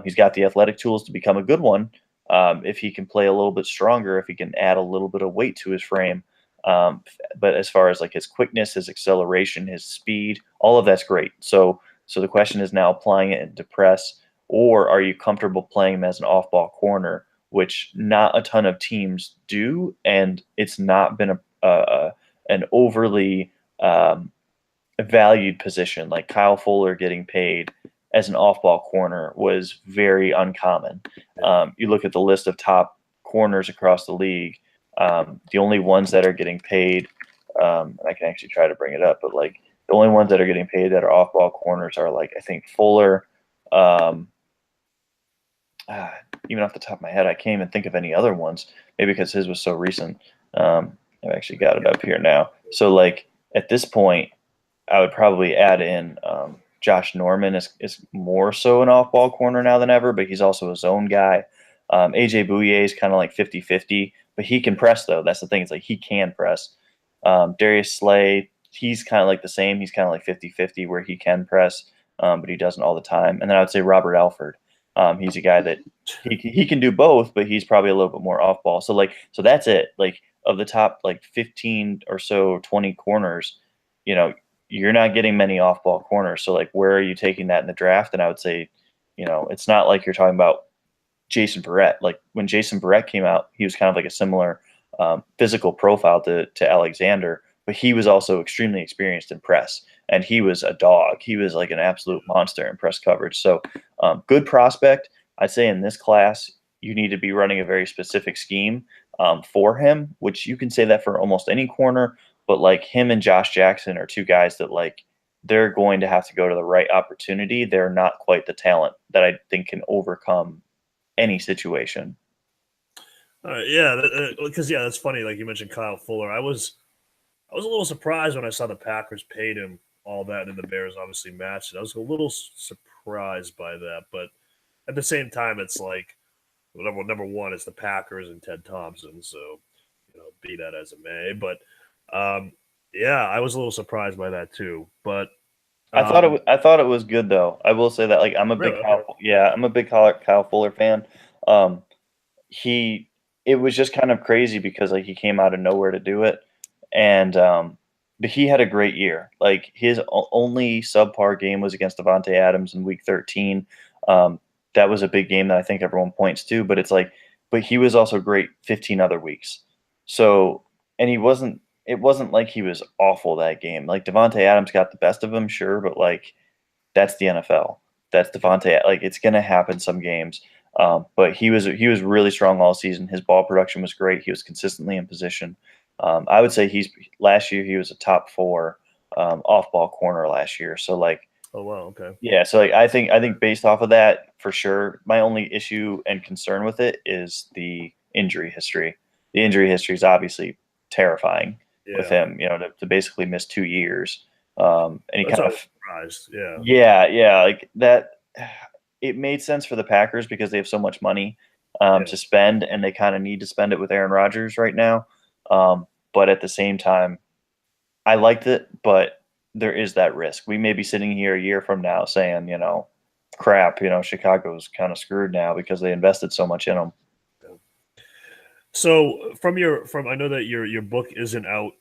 He's got the athletic tools to become a good one if he can play a little bit stronger, if he can add a little bit of weight to his frame. But as far as like his quickness, his acceleration, his speed, all of that's great. So the question is now applying it into press, or are you comfortable playing him as an off-ball corner, which not a ton of teams do, and it's not been an overly valued position. Like Kyle Fuller getting paid as an off-ball corner was very uncommon. You look at the list of top corners across the league, the only ones that are getting paid, and I can actually try to bring it up, but like the only ones that are getting paid that are off-ball corners are like I think Fuller. Even off the top of my head, I can't even think of any other ones. Maybe because his was so recent. I've actually got it up here now. So like at this point, I would probably add in Josh Norman is more so an off-ball corner now than ever, but he's also a zone guy. AJ Bouye is kind of like 50-50, but he can press though. That's the thing. It's like he can press. Darius Slay, he's kind of like the same. He's kind of like 50-50 where he can press, but he doesn't all the time. And then I would say Robert Alford. He's a guy that he can do both, but he's probably a little bit more off-ball. So that's it. Like of the top like 15 or so 20 corners, you're not getting many off-ball corners. So like where are you taking that in the draft? And I would say, it's not like you're talking about Jason Verrett. Like when Jason Verrett came out, he was kind of like a similar physical profile to Alexander, but he was also extremely experienced in press, and he was a dog. He was like an absolute monster in press coverage. So good prospect. I'd say in this class, you need to be running a very specific scheme for him, which you can say that for almost any corner, but like him and Josh Jackson are 2 guys that like they're going to have to go to the right opportunity. They're not quite the talent that I think can overcome any situation. Because that's funny. Like you mentioned Kyle Fuller. I was a little surprised when I saw the Packers paid him all that, and the Bears obviously matched it. I was a little surprised by that, but at the same time, it's like number one, it's the Packers and Ted Thompson, so be that as it may. But I was a little surprised by that too. But I thought it was good though. I will say that like I'm a big Kyle Fuller fan. It was just kind of crazy because like he came out of nowhere to do it, and but he had a great year. Like his only subpar game was against Devontae Adams in Week 13. That was a big game that I think everyone points to, but it's like, but he was also great 15 other weeks. So, and it wasn't like he was awful that game. Like Devontae Adams got the best of him, sure, but like that's the NFL. That's Devontae. Like it's gonna happen some games. But he was really strong all season. His ball production was great. He was consistently in position. I would say last year he was a top 4 off-ball corner last year. So like, oh wow, okay, yeah. So like I think based off of that, for sure, my only issue and concern with it is the injury history. The injury history is obviously terrifying with him. To basically miss 2 years, and he that's kind of surprised. Yeah, like that. It made sense for the Packers because they have so much money to spend, and they kind of need to spend it with Aaron Rodgers right now. But at the same time, I liked it, but there is that risk. We may be sitting here a year from now saying, crap, Chicago's kind of screwed now because they invested so much in them. So I know that your book isn't out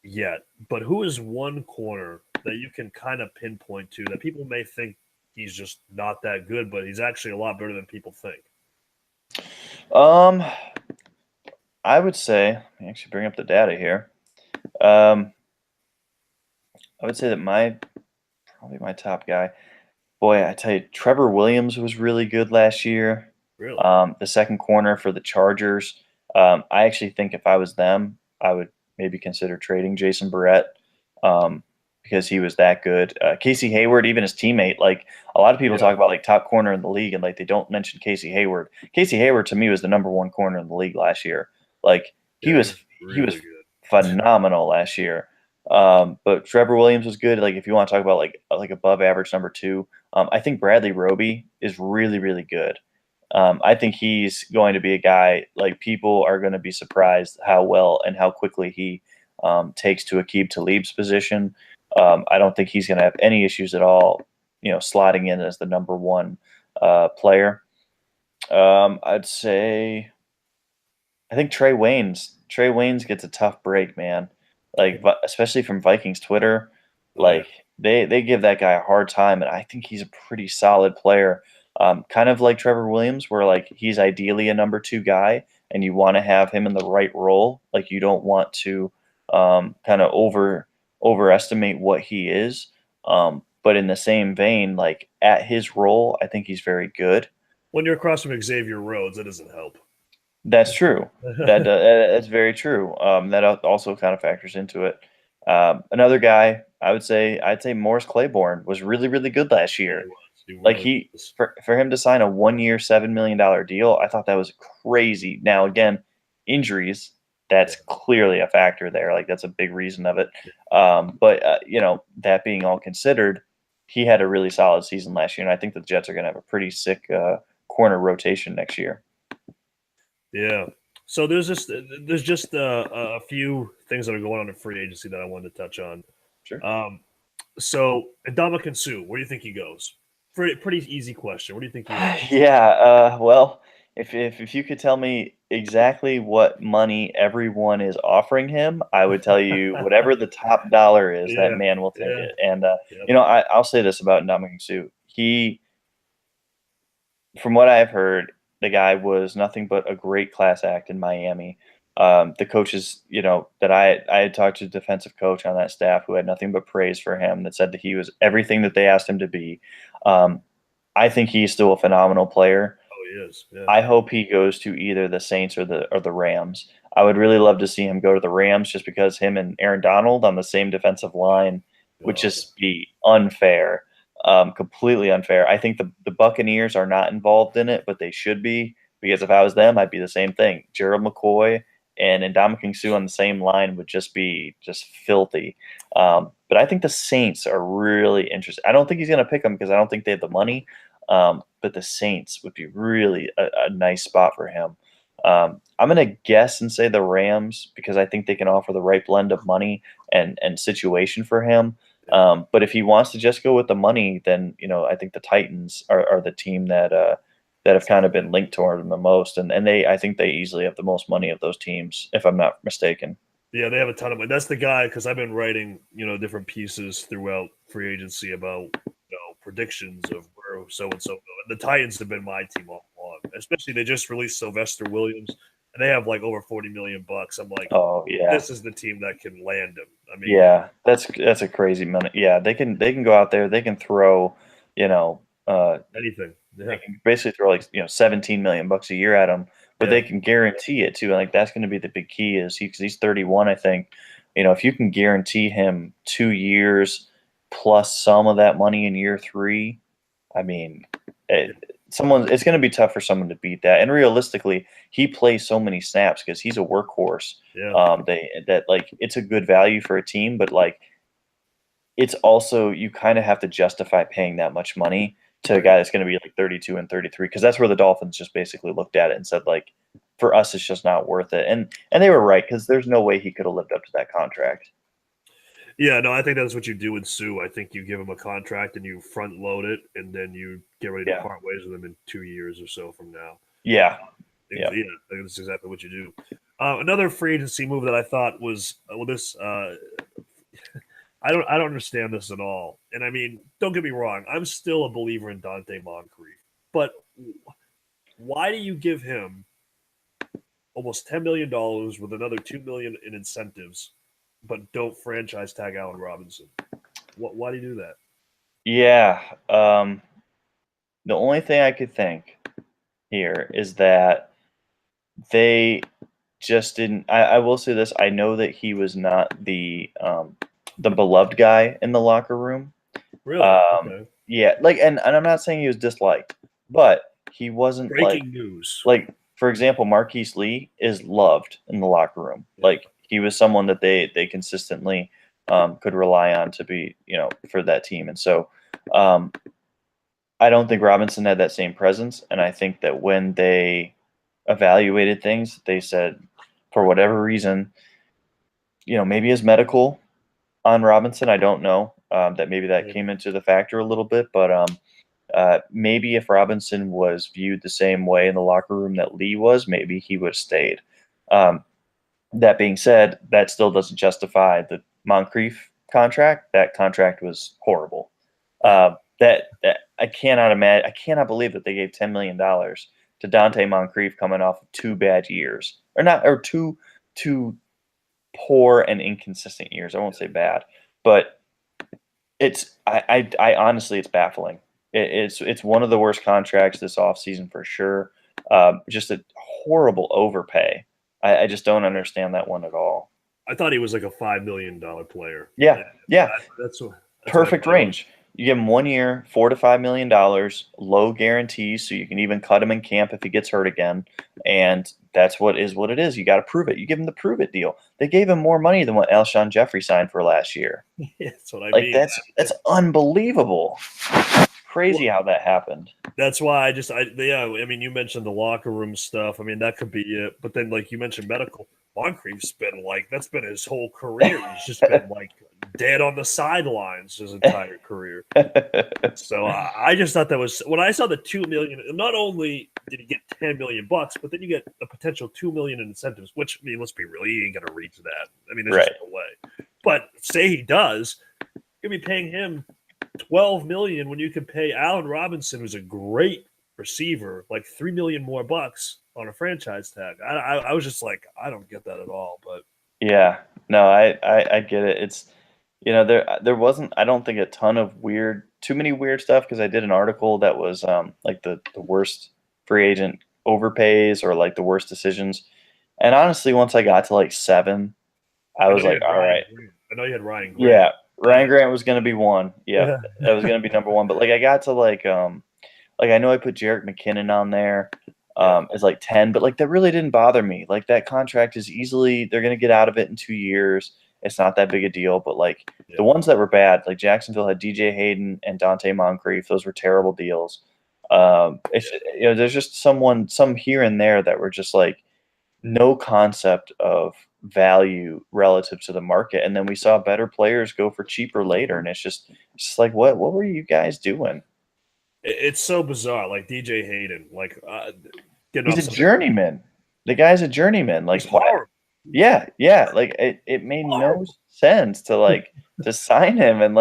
yet, but who is one corner that you can kind of pinpoint to that people may think he's just not that good, but he's actually a lot better than people think? Um, I would say, let me actually bring up the data here. Um, I would say that probably my top guy. Boy, I tell you, Trevor Williams was really good last year. Really? The second corner for the Chargers. I actually think if I was them, I would maybe consider trading Jason Barrett because he was that good. Casey Hayward, even his teammate, like a lot of people Yeah. talk about like top corner in the league, and like they don't mention Casey Hayward. Casey Hayward to me was the number one corner in the league last year. Like he Yeah, he was was he was really good. phenomenal last year. But Trevor Williams was good. Like if you want to talk about like above average number two, I think Bradley Roby is really really good. I think he's going to be a guy like people are going to be surprised how well and how quickly he takes to Aqib Talib's position. I don't think he's going to have any issues at all, slotting in as the number one player. I'd say I think Trey Waynes gets a tough break, man. Like especially from Vikings Twitter, Oh yeah. like they give that guy a hard time, and I think he's a pretty solid player. Kind of like Trevor Williams, where like he's ideally a number two guy, and you want to have him in the right role. Like you don't want to kind of overestimate what he is. But in the same vein, like at his role, I think he's very good. When you're across from Xavier Rhodes, that doesn't help. That's true. That's very true. That also kind of factors into it. Another guy, I'd say Morris Claiborne was really, really good last Yeah, year. he was. He Like really was. for him to sign a 1 year, $7 million deal, I thought that was crazy. Now again, injuries, that's clearly a factor there. Like that's a big reason of it. But that being all considered, he had a really solid season last year, and I think the Jets are going to have a pretty sick corner rotation next year. Yeah. So there's just a few things that are going on in free agency that I wanted to touch on. Sure. So Ndamukong Suh, where do you think he goes? Pretty easy question. Where do you think he lands? Yeah, well, if you could tell me exactly what money everyone is offering him, I would tell you whatever the top dollar is, that Yeah. man will take Yeah. it. And Yep. I'll say this about Ndamukong Suh. From what I've heard, the guy was nothing but a great class act in Miami. The coaches, that I had talked to the defensive coach on that staff who had nothing but praise for him, that said that he was everything that they asked him to be. I think he's still a phenomenal player. Oh, he is. Yeah. I hope he goes to either the Saints or the Rams. I would really love to see him go to the Rams just because him and Aaron Donald on the same defensive line would just be unfair, completely unfair. I think the Buccaneers are not involved in it, but they should be because if I was them, I'd be the same thing. Gerald McCoy and Ndamukong Suh on the same line would just be just filthy. But I think the Saints are really interested. I don't think he's going to pick them because I don't think they have the money. But the Saints would be really a nice spot for him. I'm going to guess and say the Rams because I think they can offer the right blend of money and situation for him. But if he wants to just go with the money, then I think the Titans are the team that have kind of been linked toward him the most, and I think they easily have the most money of those teams, if I'm not mistaken. Yeah, they have a ton of money. That's the guy because I've been writing, different pieces throughout free agency about, predictions of where so and so go. And the Titans have been my team all along. Especially they just released Sylvester Williams, and they have like over $40 million. I'm like, Oh yeah, this is the team that can land him. I mean, yeah, that's a crazy money. Yeah, they can go out there, they can throw, anything. they Yeah. can basically throw like $17 million a year at him, but they can guarantee it too. And like that's going to be the big key is because he's 31, I think. If you can guarantee him 2 years plus some of that money in year three, I mean, it's going to be tough for someone to beat that. And realistically, he plays so many snaps because he's a workhorse. Yeah. Like it's a good value for a team, but like it's also you kind of have to justify paying that much money to a guy that's going to be like 32 and 33 because that's where the Dolphins just basically looked at it and said like for us it's just not worth it. And they were right because there's no way he could have lived up to that contract. Yeah, no, I think that's what you do with Sue. I think you give him a contract and you front load it, and then you get ready to part ways with him in 2 years or so from now. Yeah. Yeah, that's exactly what you do. Another free agency move that I thought was I don't understand this at all. And I mean, don't get me wrong, I'm still a believer in Dante Moncrief, but why do you give him almost $10 million with another $2 million in incentives, but don't franchise tag Allen Robinson? Why do you do that? Yeah. The only thing I could think here is that they just didn't. I will say this: I know that he was not the beloved guy in the locker room. Really? Okay. Yeah, like, and I'm not saying he was disliked, but he wasn't Breaking news. like, for example, Marquise Lee is loved in the locker room. Yeah. Like, he was someone that they consistently could rely on to be, for that team. And so I don't think Robinson had that same presence. And I think that when they evaluated things, they said, for whatever reason, maybe his medical on Robinson, I don't know, that maybe that came into the factor a little bit, but maybe if Robinson was viewed the same way in the locker room that Lee was, maybe he would have stayed. That being said, that still doesn't justify the Moncrief contract. That contract was horrible. That I cannot imagine. I cannot believe that they gave $10 million to Dante Moncrief coming off of 2 bad years, or two poor and inconsistent years. I won't say bad, but I honestly, it's baffling. It's one of the worst contracts this offseason for sure. Just a horrible overpay. I just don't understand that one at all. I thought he was like a $5 million player. Yeah. That's perfect range. You give him 1 year, $4 to $5 million, low guarantees, so you can even cut him in camp if he gets hurt again. And that's what it is. You got to prove it. You give him the prove it deal. They gave him more money than what Alshon Jeffrey signed for last year. That's what I mean. That's unbelievable. Crazy how that happened. That's why I mean, you mentioned the locker room stuff. I mean, that could be it. But then, like you mentioned, medical. Moncrief's been that's been his whole career. He's just been dead on the sidelines his entire career. So I just thought that was, when I saw the $2 million, not only did he get $10 million, but then you get a potential $2 million in incentives, which, I mean, let's be real, he ain't gonna reach that. I mean, there's just no way. But say he does, you'll be paying him $12 million when you can pay Allen Robinson, who's a great receiver, like $3 million more bucks on a franchise tag. I was just like, I don't get that at all. But yeah, no, I get it. It's, there wasn't, I don't think, a ton of too many weird stuff, because I did an article that was like the worst free agent overpays, or like the worst decisions. And honestly, once I got to 7, I was like, all right. I know you had Ryan Grant. Yeah, Ryan Grant was going to be one. Yeah, that was going to be number one. But I got to I know I put Jerick McKinnon on there as 10, but that really didn't bother me. That contract is easily, they're going to get out of it in 2 years. It's not that big a deal. But the ones that were bad, Jacksonville had DJ Hayden and Dante Moncrief. Those were terrible deals. There's just some here and there that were just no concept of value relative to the market. And then we saw better players go for cheaper later. And it's just what were you guys doing? It's so bizarre. DJ Hayden, he's a journeyman. The guy's a journeyman. Yeah. It made no sense to to sign him, and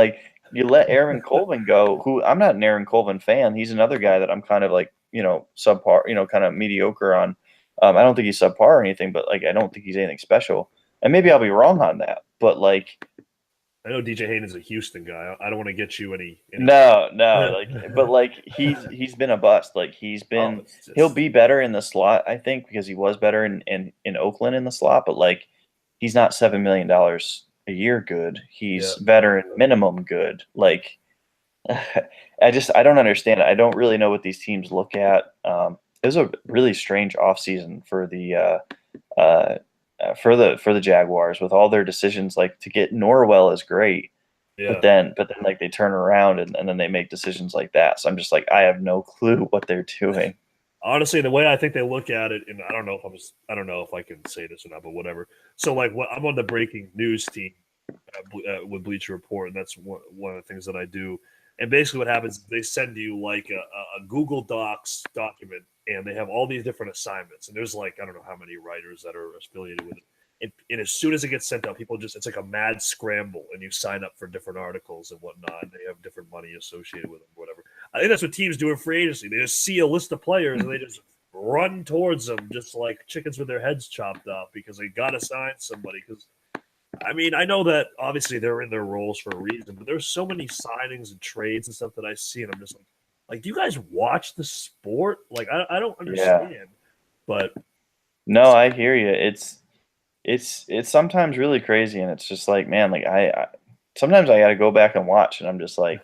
you let Aaron Colvin go, who I'm not an Aaron Colvin fan. He's another guy that I'm kind of subpar, kind of mediocre on. I don't think he's subpar or anything, but I don't think he's anything special. And maybe I'll be wrong on that, but I know DJ Hayden's a Houston guy. I don't want to get you any. No, but he's been a bust. He'll be better in the slot, I think, because he was better in Oakland in the slot. But he's not $7 million a year good. He's veteran minimum good. I don't understand it. I don't really know what these teams look at. It was a really strange offseason for the Jaguars, with all their decisions. To get Norwell is great, but then they turn around and then they make decisions like that. So I'm just I have no clue what they're doing. Honestly, the way I think they look at it, and I don't know if I can say this or not, but whatever. So I'm on the breaking news team with Bleacher Report, and that's one of the things that I do. And basically what happens is they send you a Google Docs document and they have all these different assignments. And there's like, I don't know how many writers that are affiliated with it. And as soon as it gets sent out, people it's like a mad scramble, and you sign up for different articles and whatnot. And they have different money associated with them, whatever. I think that's what teams do in free agency. They just see a list of players and they just run towards them just like chickens with their heads chopped off because they got to sign somebody. Because, I mean, I know that obviously they're in their roles for a reason, but there's so many signings and trades and stuff that I see, and I'm just like, do you guys watch the sport? Like, I don't understand. But no, I hear you. It's sometimes really crazy, and it's just like, man, like I sometimes I got to go back and watch, and I'm just like,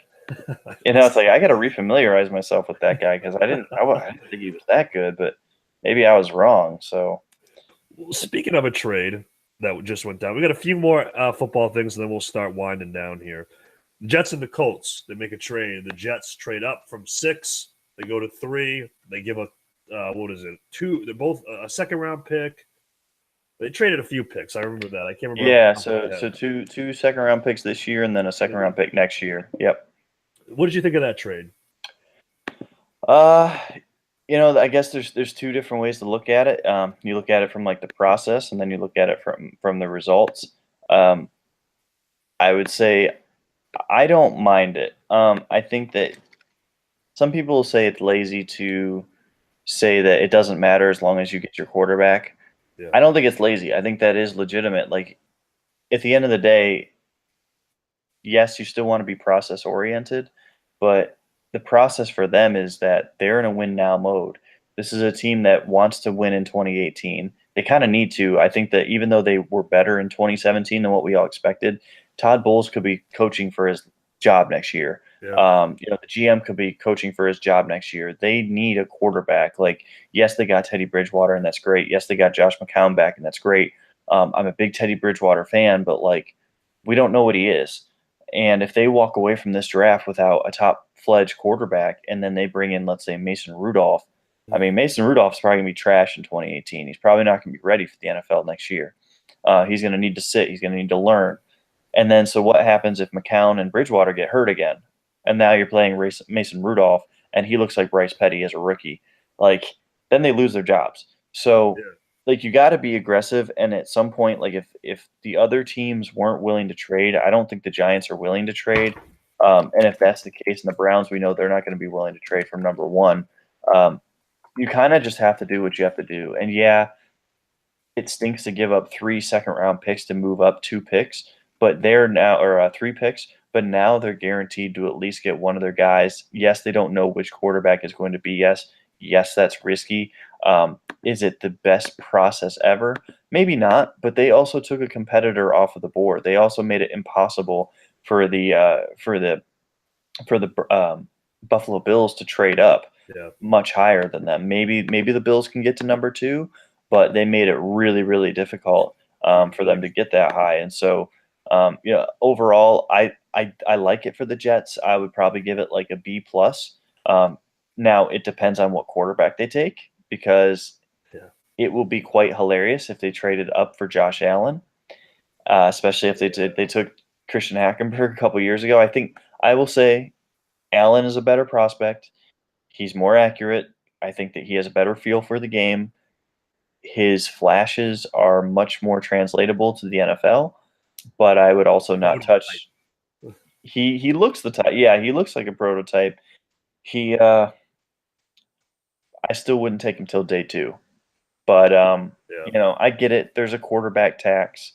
it's like I got to refamiliarize myself with that guy because I didn't think he was that good, but maybe I was wrong. So, speaking of a trade that just went down, we got a few more football things, and then we'll start winding down here. The Jets and the Colts, they make a trade. The Jets trade up from 6, they go to 3. They give a 2? They're both a second-round pick. They traded a few picks. I remember that. I can't remember. Yeah, so two second-round picks this year, and then a second-round pick next year. Yep. What did you think of that trade? I guess there's two different ways to look at it. You look at it from like the process, and then you look at it from the results. I would say I don't mind it. I think that some people will say it's lazy to say that it doesn't matter as long as you get your quarterback. Yeah. I don't think it's lazy. I think that is legitimate. Like, at the end of the day, yes, you still want to be process oriented, but the process for them is that they're in a win now mode. This is a team that wants to win in 2018. They kind of need to. I think that even though they were better in 2017 than what we all expected, Todd Bowles could be coaching for his job next year. Yeah. The GM could be coaching for his job next year. They need a quarterback. Like, yes, they got Teddy Bridgewater, and that's great. Yes, they got Josh McCown back, and that's great. I'm a big Teddy Bridgewater fan, but like, we don't know what he is. And if they walk away from this draft without a top-fledged quarterback, and then they bring in, let's say, Mason Rudolph, I mean, Mason Rudolph's probably going to be trash in 2018. He's probably not going to be ready for the NFL next year. He's going to need to sit. He's going to need to learn. And then, so what happens if McCown and Bridgewater get hurt again? And now you're playing Mason Rudolph, and he looks like Bryce Petty as a rookie. Like, then they lose their jobs. So, like, you got to be aggressive. And at some point, like, if the other teams weren't willing to trade, I don't think the Giants are willing to trade. And if that's the case, and the Browns, we know they're not going to be willing to trade from number 1. You kind of just have to do what you have to do. And yeah, it stinks to give up 3 second-round picks to move up 2 picks, but they're now, or 3 picks, but now they're guaranteed to at least get one of their guys. Yes, they don't know which quarterback is going to be. Yes, that's risky. Is it the best process ever? Maybe not, but they also took a competitor off of the board. They also made it impossible for the Buffalo Bills to trade up much higher than them. Maybe the Bills can get to number 2, but they made it really, really difficult for them to get that high. And so, overall, I like it for the Jets. I would probably give it like a B+. Now it depends on what quarterback they take, because it will be quite hilarious if they traded up for Josh Allen, especially if they took Christian Hackenberg a couple years ago. I will say Allen is a better prospect. He's more accurate. I think that he has a better feel for the game. His flashes are much more translatable to the NFL, but I would also not touch. He looks the type. Yeah, he looks like a prototype. I still wouldn't take him till day 2, but I get it. There's a quarterback tax.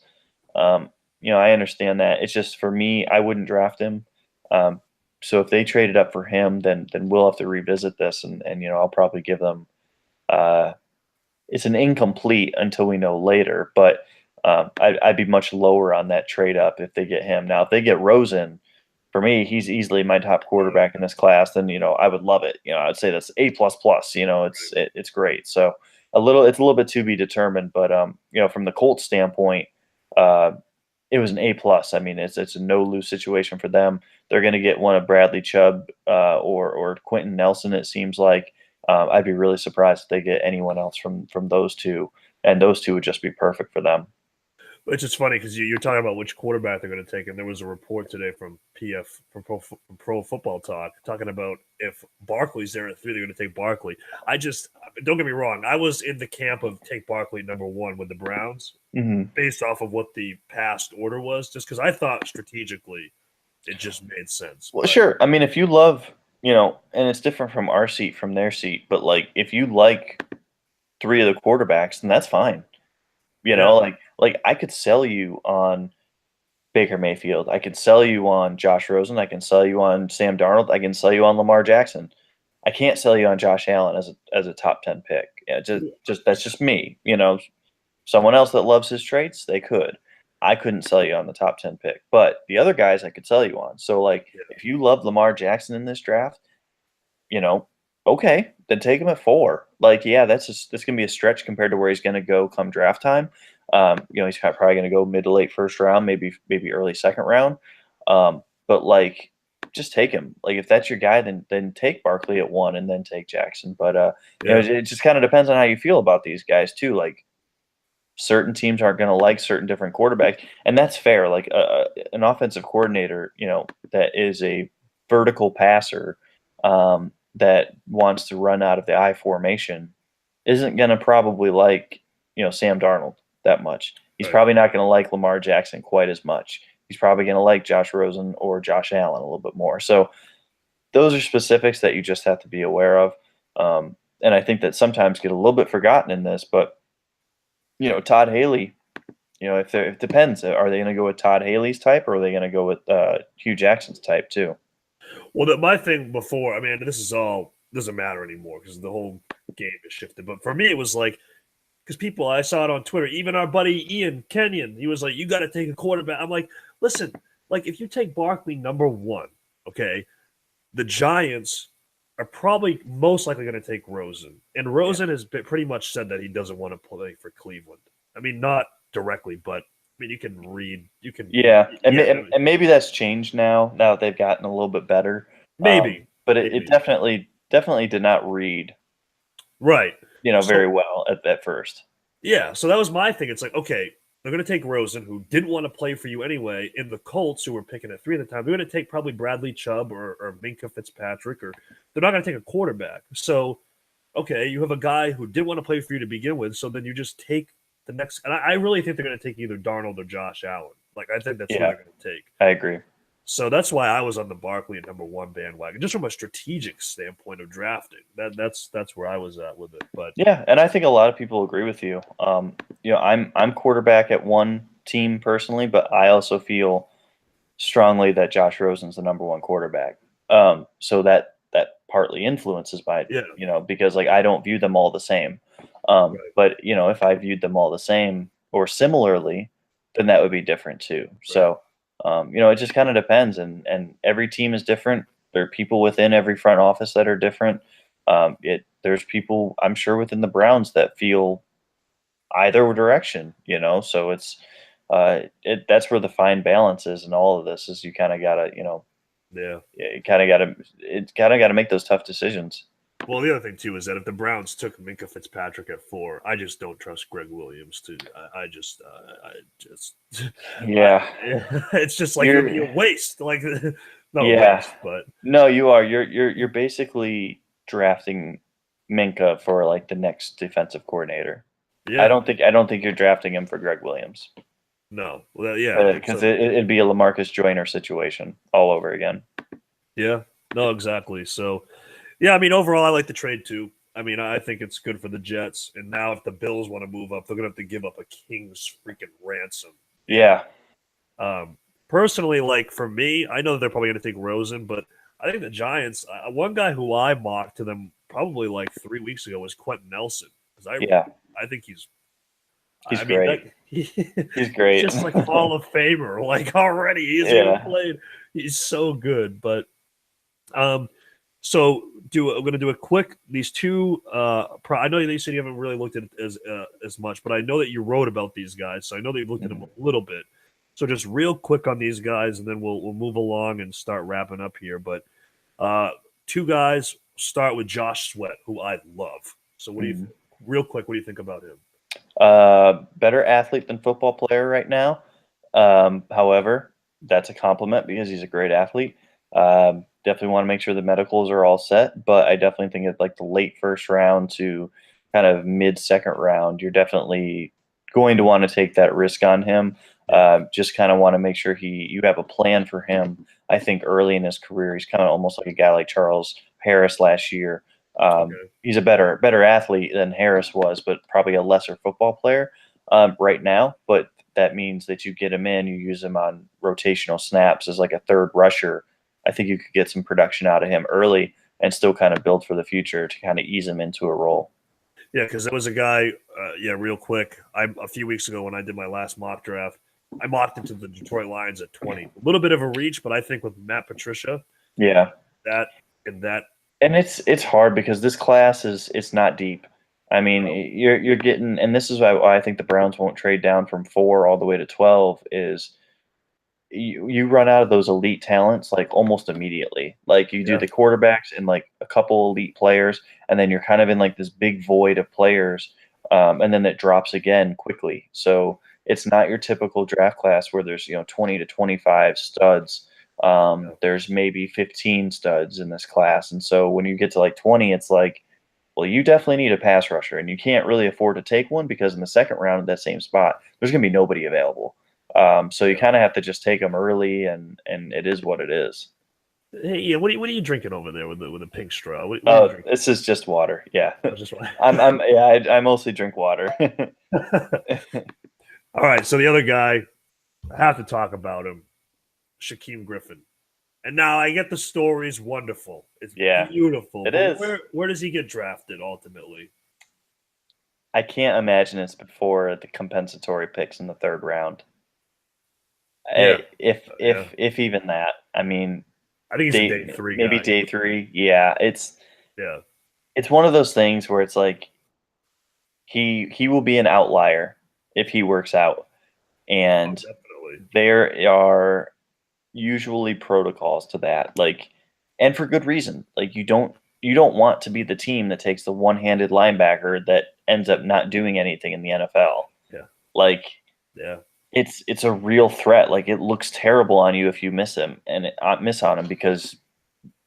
I understand that. It's just, for me, I wouldn't draft him. So if they traded up for him, then we'll have to revisit this, and I'll probably give them. It's an incomplete until we know later, but I'd be much lower on that trade up if they get him. Now, if they get Rosen, for me, he's easily my top quarterback in this class. Then I would love it. I'd say that's A++. It's great. So it's a little bit to be determined, but from the Colts standpoint, it was an A+. I mean, it's a no lose situation for them. They're going to get one of Bradley Chubb or Quentin Nelson. It seems like. I'd be really surprised if they get anyone else from those two, and those two would just be perfect for them. Which is funny because you're talking about which quarterback they're going to take, and there was a report today from from Pro Football Talk talking about if Barkley's there at 3, they're going to take Barkley. Don't get me wrong, I was in the camp of take Barkley number 1 with the Browns, based off of what the past order was, just because I thought strategically it just made sense. Well, sure. I mean, if you love, and it's different from our seat, from their seat, but like if you like 3 of the quarterbacks, then that's fine. Like I could sell you on Baker Mayfield. I could sell you on Josh Rosen. I can sell you on Sam Darnold. I can sell you on Lamar Jackson. I can't sell you on Josh Allen as a top 10 pick. Yeah, just that's just me. Someone else that loves his traits, they could. I couldn't sell you on the top 10 pick, but the other guys I could sell you on. So if you love Lamar Jackson in this draft, okay, then take him at 4. That's gonna be a stretch compared to where he's gonna go come draft time. He's probably gonna go mid to late first round, maybe early second round. But just take him. Like if that's your guy, then take Barkley at 1 and then take Jackson. But it just kind of depends on how you feel about these guys too. Like certain teams aren't going to like certain different quarterbacks, and that's fair. Like an offensive coordinator, that is a vertical passer that wants to run out of the I formation isn't going to probably like Sam Darnold that much. He's probably not going to like Lamar Jackson quite as much. He's probably going to like Josh Rosen or Josh Allen a little bit more. So those are specifics that you just have to be aware of. And I think that sometimes get a little bit forgotten in this, but Todd Haley, if it depends, are they going to go with Todd Haley's type or are they going to go with Hugh Jackson's type too? Well, my thing before, this is all doesn't matter anymore because the whole game has shifted. But for me, it was like, because I saw it on Twitter, even our buddy Ian Kenyon, he was like, you got to take a quarterback. I'm like, listen, if you take Barkley number 1, okay, the Giants are probably most likely going to take Rosen. And Rosen has pretty much said that he doesn't want to play for Cleveland. Not directly, but you can read. You can. Yeah, and maybe that's changed now that they've gotten a little bit better. Maybe. But it definitely did not read right. Very well at first. Yeah, so that was my thing. It's like, okay, they're going to take Rosen, who didn't want to play for you anyway, in the Colts, who were picking at 3 at the time. They're going to take probably Bradley Chubb or Minkah Fitzpatrick, or they're not going to take a quarterback. So, okay, you have a guy who didn't want to play for you to begin with, so then you just take the next. And I really think they're going to take either Darnold or Josh Allen. I think that's what they're going to take. I agree. So that's why I was on the Barkley at number 1 bandwagon, just from a strategic standpoint of drafting. That's where I was at with it. But yeah, and I think a lot of people agree with you. I'm quarterback at 1 team personally, but I also feel strongly that Josh Rosen's the number 1 quarterback. So that partly influences because I don't view them all the same. Right. But if I viewed them all the same or similarly, then that would be different too. Right. So. It just kind of depends, and every team is different. There are people within every front office that are different. There's people, I'm sure, within the Browns that feel either direction. So it's that's where the fine balance is, and all of this is you kind of gotta, you kind of gotta make those tough decisions. Well, the other thing too is that if the Browns took Minkah Fitzpatrick at 4, I just don't trust Greg Williams to. It's just like it'd be a waste. Waste, but no, you are. You're basically drafting Minkah for the next defensive coordinator. Yeah. I don't think you're drafting him for Greg Williams. No, because it'd be a LaMarcus Joyner situation all over again. Yeah. No, exactly. So. Yeah, overall, I like the trade too. I think it's good for the Jets. And now if the Bills want to move up, they're going to have to give up a king's freaking ransom. Yeah. Personally, for me, I know that they're probably going to take Rosen, but I think the Giants, one guy who I mocked to them probably 3 weeks ago was Quentin Nelson. I think he's great. He's great. Just Hall of Famer. Already, he's even played. He's so good. But so I'm going to do a quick, these two, I know you said you haven't really looked at it as much, but I know that you wrote about these guys, so I know that you've looked at them a little bit. So just real quick on these guys, and then we'll move along and start wrapping up here. But 2 guys, start with Josh Sweat, who I love. So real quick, what do you think about him? Better athlete than football player right now. However, that's a compliment because he's a great athlete. Definitely want to make sure the medicals are all set, but I definitely think at like the late first round to kind of mid second round, you're definitely going to want to take that risk on him. Just kind of want to make sure you have a plan for him. I think early in his career, he's kind of almost like a guy like Charles Harris last year. He's a better athlete than Harris was, but probably a lesser football player right now. But that means that you get him in, you use him on rotational snaps as like a third rusher. I think you could get some production out of him early and still kind of build for the future to kind of ease him into a role. Yeah, because there was a guy, real quick. A few weeks ago when I did my last mock draft, I mocked him to the Detroit Lions at 20. A little bit of a reach, but I think with Matt Patricia, yeah, and it's hard because this class it's not deep. I mean, you're getting, and this is why I think the Browns won't trade down from 4 all the way to 12 is you run out of those elite talents like almost immediately. Like you do the quarterbacks and like a couple elite players, and then you're kind of in like this big void of players, and then it drops again quickly. So it's not your typical draft class where there's 20 to 25 studs. There's maybe 15 studs in this class, and so when you get to like 20, it's like, well, you definitely need a pass rusher, and you can't really afford to take one because in the second round at that same spot, there's going to be nobody available. So you kind of have to just take them early, and it is what it is. Hey, yeah, what are you drinking over there with the pink straw? This is just water. Yeah, just water. I mostly drink water. All right, so the other guy, I have to talk about him, Shaquem Griffin. And now I get the story is wonderful. It's beautiful. It is. Where does he get drafted ultimately? I can't imagine it's before the compensatory picks in the third round. Yeah. If even that. I mean, I think he's a day 3 maybe guy. day 3. Yeah, it's one of those things where it's like he will be an outlier if he works out, and there are usually protocols to that, like, and for good reason. Like you don't want to be the team that takes the one-handed linebacker that ends up not doing anything in the NFL. It's a real threat. Like it looks terrible on you if you miss him and miss on him because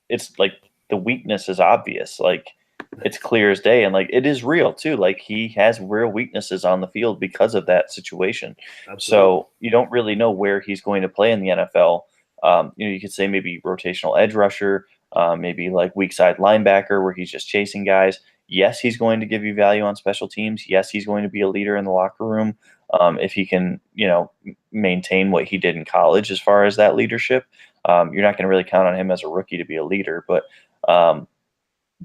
it's like the weakness is obvious. Like it's clear as day, and like it is real too. Like he has real weaknesses on the field because of that situation. Absolutely. So you don't really know where he's going to play in the NFL. You could say maybe rotational edge rusher, maybe like weak side linebacker where he's just chasing guys. Yes, he's going to give you value on special teams. Yes, he's going to be a leader in the locker room if he can, maintain what he did in college as far as that leadership. You're not going to really count on him as a rookie to be a leader, but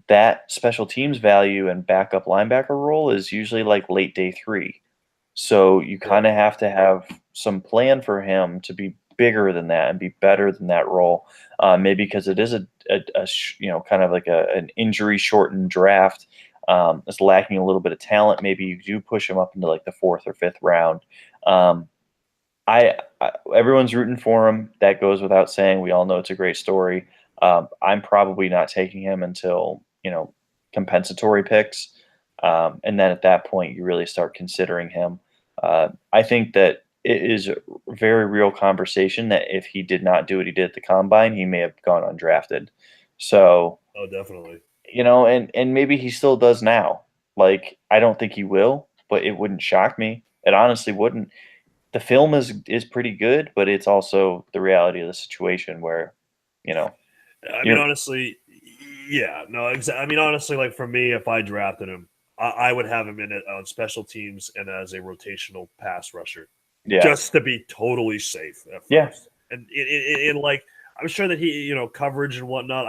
that special teams value and backup linebacker role is usually like late day 3. So you kind of have to have some plan for him to be bigger than that and be better than that role. Maybe because it is a kind of like an injury shortened draft. It's lacking a little bit of talent. Maybe you do push him up into like the 4th or 5th round. Everyone's rooting for him. That goes without saying. We all know it's a great story. I'm probably not taking him until, compensatory picks. And then at that point, you really start considering him. I think that it is a very real conversation that if he did not do what he did at the combine, he may have gone undrafted. So, definitely. And maybe he still does now. Like, I don't think he will, but it wouldn't shock me. It honestly wouldn't. The film is pretty good, but it's also the reality of the situation where, I mean, honestly, yeah, no, exactly. I mean, honestly, like for me, if I drafted him, I would have him in it on special teams and as a rotational pass rusher, just to be totally safe. At first. And in like, I'm sure that he, coverage and whatnot.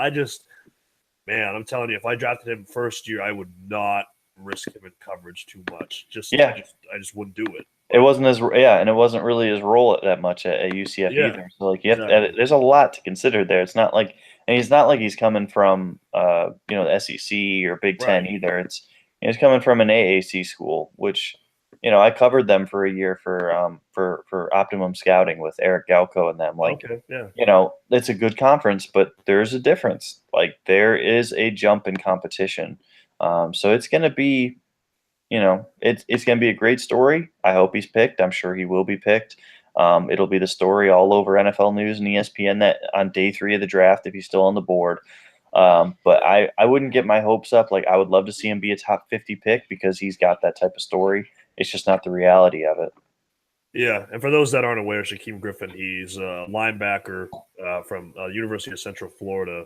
Man, I'm telling you, if I drafted him first year, I would not risk him in coverage too much. I just wouldn't do it. It wasn't and it wasn't really his role at that much at UCF either. So like, there's a lot to consider there. It's not like, and he's not like he's coming from the SEC or Big Ten either. He's coming from an AAC school, which I covered them for a year for Optimum Scouting with Eric Galco and them. Like, it's a good conference, but there's a difference. Like there is a jump in competition. So it's going to be, it's going to be a great story. I hope he's picked. I'm sure he will be picked. It'll be the story all over NFL News and ESPN that on day 3 of the draft if he's still on the board. But I wouldn't get my hopes up. Like, I would love to see him be a top 50 pick because he's got that type of story. It's just not the reality of it. Yeah, and for those that aren't aware, Shaquem Griffin, he's a linebacker from University of Central Florida,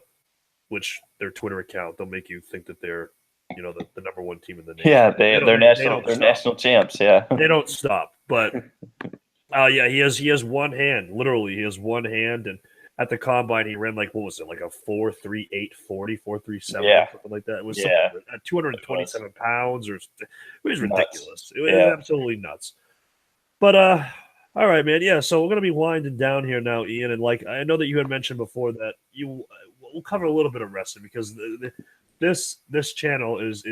which their Twitter account, they'll make you think that they're, the number 1 team in the nation. Yeah, they're national champs. Yeah, they don't stop. But yeah, he has one hand. Literally, he has one hand, and at the combine, he ran like, what was it, like a 4.38 40, 4.37, something like that. It was something, 227 pounds, or it was ridiculous. It was absolutely nuts. But all right, man. Yeah, so we're gonna be winding down here now, Ian, and like I know that you had mentioned before that we'll cover a little bit of wrestling because this channel is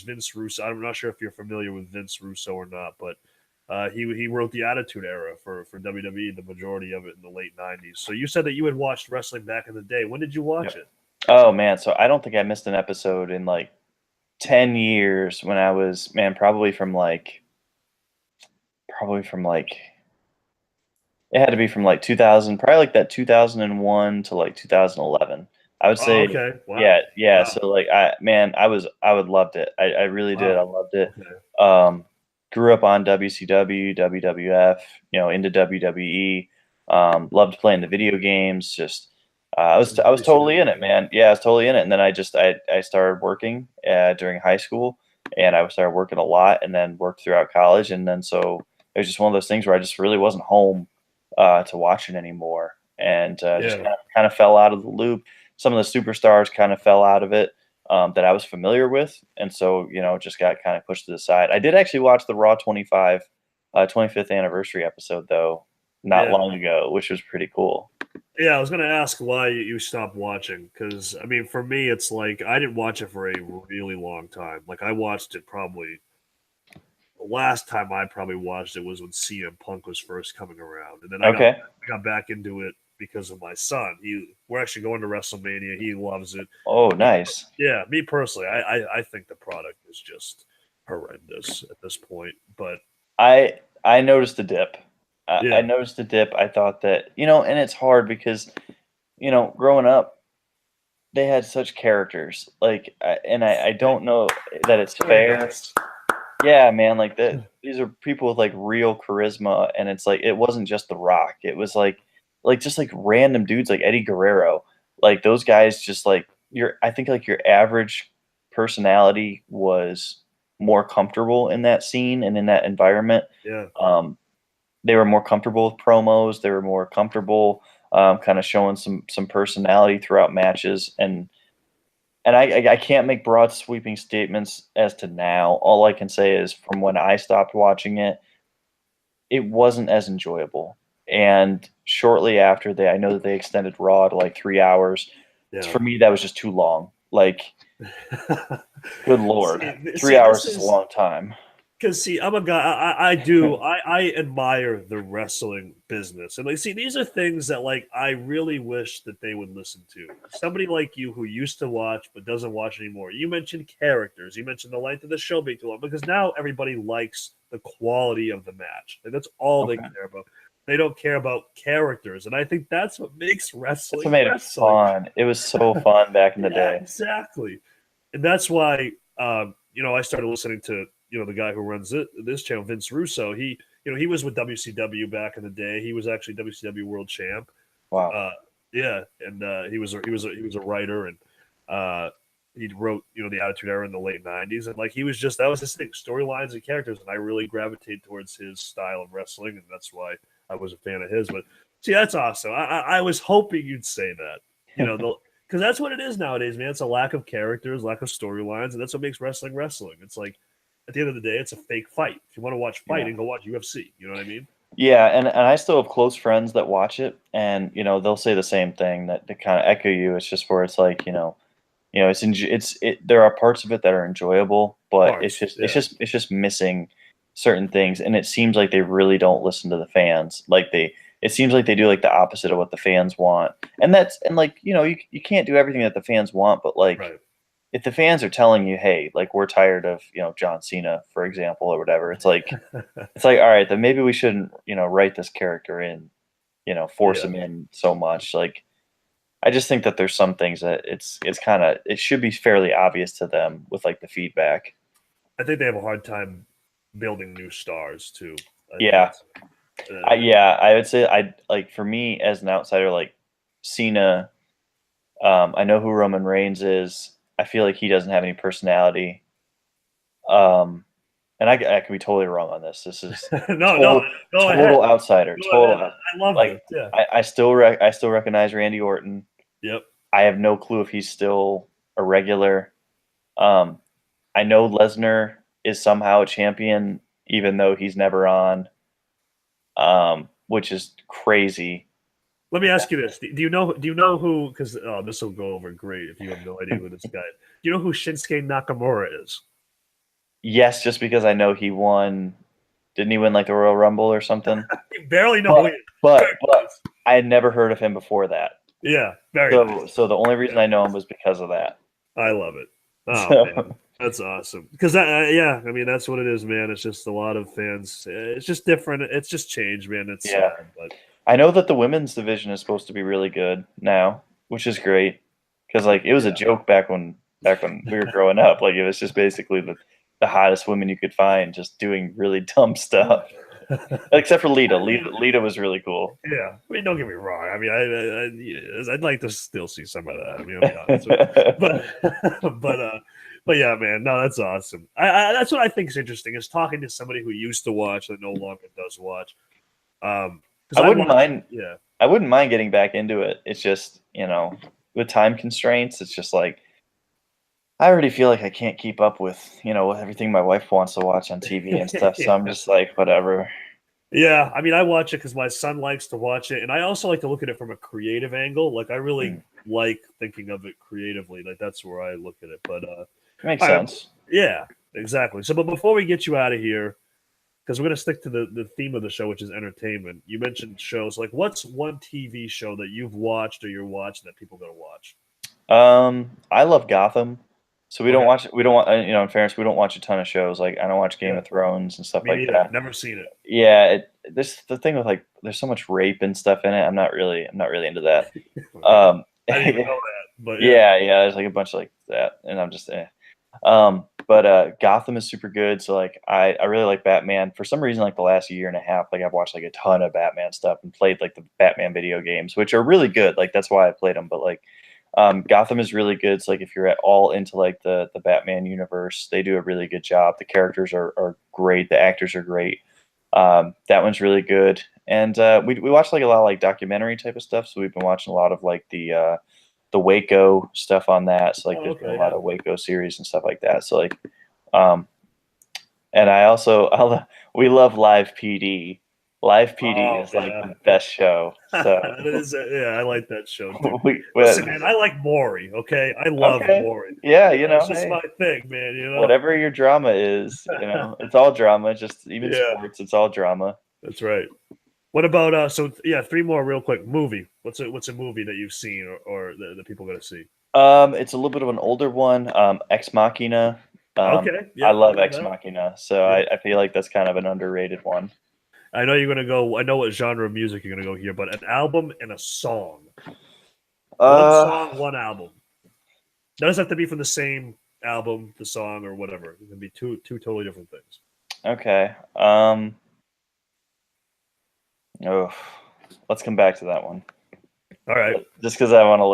Vince Russo. I'm not sure if you're familiar with Vince Russo or not, but he wrote the Attitude Era for WWE, the majority of it in the late '90s. So you said that you had watched wrestling back in the day. When did you watch it? Oh man, so I don't think I missed an episode in like 10 years when I was probably from like it had to be from like 2000, probably like that 2001 to like 2011. I would say, okay. Wow. yeah. Wow. So like I would loved it. I really did. I loved it. Okay. Grew up on WCW, WWF, into WWE. Loved playing the video games. Just I was totally in it, man. Yeah, I was totally in it. And then I started working during high school, and I started working a lot, and then worked throughout college, and then so it was just one of those things where I just really wasn't home to watch it anymore, and just kind of fell out of the loop. Some of the superstars kind of fell out of it that I was familiar with, and so just got kind of pushed to the side. I did actually watch the Raw 25th anniversary episode though, not long ago, which was pretty cool. Yeah, I was going to ask why you stopped watching, because I mean, for me, it's like I didn't watch it for a really long time. Like I watched it probably. The last time I probably watched it was when CM Punk was first coming around, and then I got back into it because of my son. We're actually going to WrestleMania. He loves it. Oh, nice. Yeah, me personally, I think the product is just horrendous at this point. But I noticed a dip. I noticed a dip. I thought that and it's hard because growing up, they had such characters. Like, I don't know that it's fair. Yeah, man, like these are people with like real charisma, and it's like it wasn't just The Rock. It was like just like random dudes like Eddie Guerrero. Like those guys just like I think like your average personality was more comfortable in that scene and in that environment. Yeah. They were more comfortable with promos, they were more comfortable kind of showing some personality throughout matches, and I can't make broad sweeping statements as to now. All I can say is from when I stopped watching it, it wasn't as enjoyable. And shortly after I know that they extended Raw to like 3 hours. Yeah. For me, that was just too long. Like, good Lord, 3 hours is a long time. Because see, I'm a guy. I admire the wrestling business, and like, see, these are things that like I really wish that they would listen to. Somebody like you who used to watch but doesn't watch anymore. You mentioned characters. You mentioned the length of the show being too long, because now everybody likes the quality of the match. And that's all they care about. They don't care about characters, and I think that's what makes wrestling. That's what made it fun. It was so fun back in the day. Exactly, and that's why I started listening to. The guy who runs this channel, Vince Russo, he was with WCW back in the day. He was actually WCW World Champ. Wow. And he was a writer, and he wrote the Attitude Era in the late '90s, and like that was his thing, storylines and characters, and I really gravitated towards his style of wrestling, and that's why I was a fan of his. But see, that's awesome. I was hoping you'd say that, because that's what it is nowadays, man. It's a lack of characters, lack of storylines, and that's what makes wrestling wrestling. It's like, at the end of the day, it's a fake fight. If you want to watch fighting, go watch UFC. You know what I mean? Yeah, and I still have close friends that watch it, and they'll say the same thing, that they kind of echo you. It's just where it's like there are parts of it that are enjoyable, but it's just missing certain things, and it seems like they really don't listen to the fans. Like it seems like they do like the opposite of what the fans want, and you can't do everything that the fans want, but like. Right. if the fans are telling you, hey, like we're tired of, John Cena, for example, or whatever, it's like all right, then maybe we shouldn't, write this character in, force him in so much. Like I just think that there's some things that it should be fairly obvious to them with like the feedback. I think they have a hard time building new stars too. Yeah. I would say for me as an outsider, like Cena, I know who Roman Reigns is. I feel like he doesn't have any personality. And I could be totally wrong on this. This is total outsider. I love like this. Yeah. I still recognize Randy Orton. Yep. I have no clue if he's still a regular. I know Lesnar is somehow a champion, even though he's never on, which is crazy. Let me ask you this: Do you know who? Because this will go over great if you have no idea who this guy is. Do you know who Shinsuke Nakamura is? Yes, just because I know he won. Didn't he win like the Royal Rumble or something? You barely know. But I had never heard of him before that. Yeah, very. So the only reason I know him was because of that. I love it. Oh man, that's awesome. Because I mean that's what it is, man. It's just a lot of fans. It's just different. It's just changed, man. It's sad, but I know that the women's division is supposed to be really good now, which is great. Because like it was a joke back when we were growing up. Like it was just basically the hottest women you could find, just doing really dumb stuff. Except for Lita. Lita was really cool. Yeah, I mean, don't get me wrong. I mean, I'd like to still see some of that. I mean, I'll be honest with you. But yeah, man, no, that's awesome. That's what I think is interesting is talking to somebody who used to watch that no longer does watch. I wouldn't mind. Yeah, I wouldn't mind getting back into it. It's just with time constraints, it's just like I already feel like I can't keep up with everything my wife wants to watch on TV and stuff. So I'm just like whatever. Yeah, I mean, I watch it because my son likes to watch it, and I also like to look at it from a creative angle. Like I really like thinking of it creatively. Like that's where I look at it. But makes sense. Yeah, exactly. So, but before we get you out of here, because we're going to stick to the theme of the show, which is entertainment. You mentioned shows. Like, what's one TV show that you've watched or you're watching that people are going to watch? I love Gotham. So we don't watch. We don't want. In fairness, we don't watch a ton of shows. Like I don't watch Game of Thrones and stuff like that. Never seen it. Yeah, this the thing with like there's so much rape and stuff in it. I'm not really into that. I didn't even know that, but yeah, there's like a bunch of like that, and I'm just But Gotham is super good. So like I really like Batman. For some reason, like the last year and a half, like I've watched like a ton of Batman stuff and played like the Batman video games, which are really good. Like that's why I played them. But like Gotham is really good. So like if you're at all into like the Batman universe, they do a really good job. The characters are great. The actors are great. That one's really good. And we watch like a lot of like documentary type of stuff. So we've been watching a lot of like the Waco stuff on that. So like there's been a lot of Waco series and stuff like that. So like and we love Live PD. Live PD is like the best show. So I like that show too. Listen, man, I like Maury. Okay, I love Maury. Yeah, it's just my thing, man. Whatever your drama is, it's all drama. Just even sports, it's all drama. That's right. What about three more real quick. Movie. What's a movie that you've seen or that people are gonna see? It's a little bit of an older one. Ex Machina. Okay. I love Ex Machina, so I feel like that's kind of an underrated one. I know you're gonna go. I know what genre of music you're gonna go here, but an album and a song. One song, one album. It doesn't have to be from the same album, the song, or whatever. It can be two totally different things. Okay. Let's come back to that one. All right. Just because I want to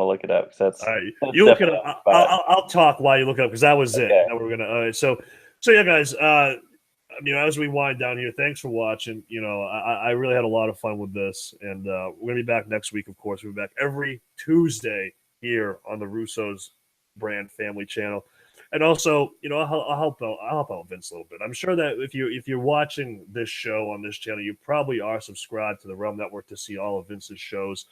look it up. That's all right. You look it up. I'll talk while you look it up because that was it. Now we're gonna. All right. So yeah, guys. As we wind down here, thanks for watching. I really had a lot of fun with this, and we're gonna be back next week. Of course, we'll be back every Tuesday here on the Russos brand family channel. And also, I'll help out Vince a little bit. I'm sure that if you're watching this show on this channel, you probably are subscribed to the Realm Network to see all of Vince's shows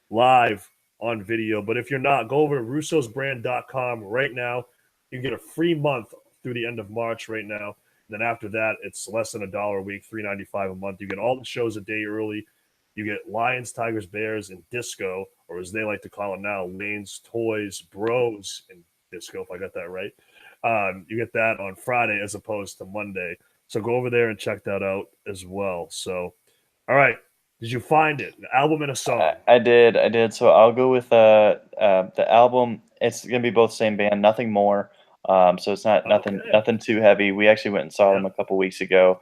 live on video. But if you're not, go over to russosbrand.com right now. You can get a free month through the end of March right now. And then after that, it's less than $1 a week, $3.95 a month. You get all the shows a day early. You get Lions, Tigers, Bears, and Disco, or as they like to call it now, Lanes, Toys, Bros, and disco, if I got that right. You get that on Friday as opposed to Monday. So go over there and check that out as well. So, all right. Did you find it? An album and a song? I did. So I'll go with the album. It's gonna be both same band, nothing more. So it's not nothing too heavy. We actually went and saw them a couple weeks ago.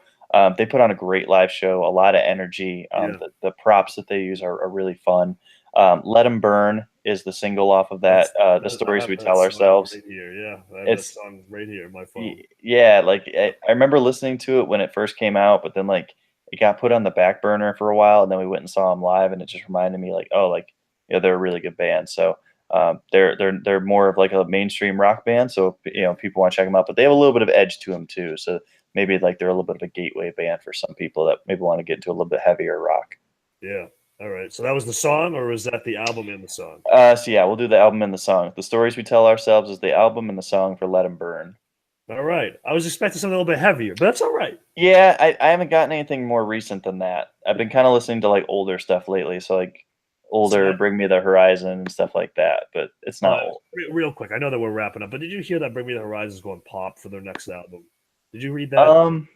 They put on a great live show, a lot of energy. The props that they use are really fun. Let 'Em Burn is the single off of that. The stories we tell ourselves. Right here, yeah, I have that song right here, my phone. Yeah, like I remember listening to it when it first came out, but then like it got put on the back burner for a while, and then we went and saw them live, and it just reminded me like, oh, like they're a really good band. So they're more of like a mainstream rock band, so people want to check them out, but they have a little bit of edge to them too. So maybe like they're a little bit of a gateway band for some people that maybe want to get into a little bit heavier rock. Yeah. All right. So that was the song, or was that the album and the song? So yeah, we'll do the album and the song. The stories we tell ourselves is the album, and the song for Let 'Em Burn. All right. I was expecting something a little bit heavier, but that's all right. Yeah, I haven't gotten anything more recent than that. I've been kind of listening to like older stuff lately, so like older Bring Me the Horizon and stuff like that, but it's not old. Real quick, I know that we're wrapping up, but did you hear that Bring Me the Horizon is going pop for their next album? Did you read that?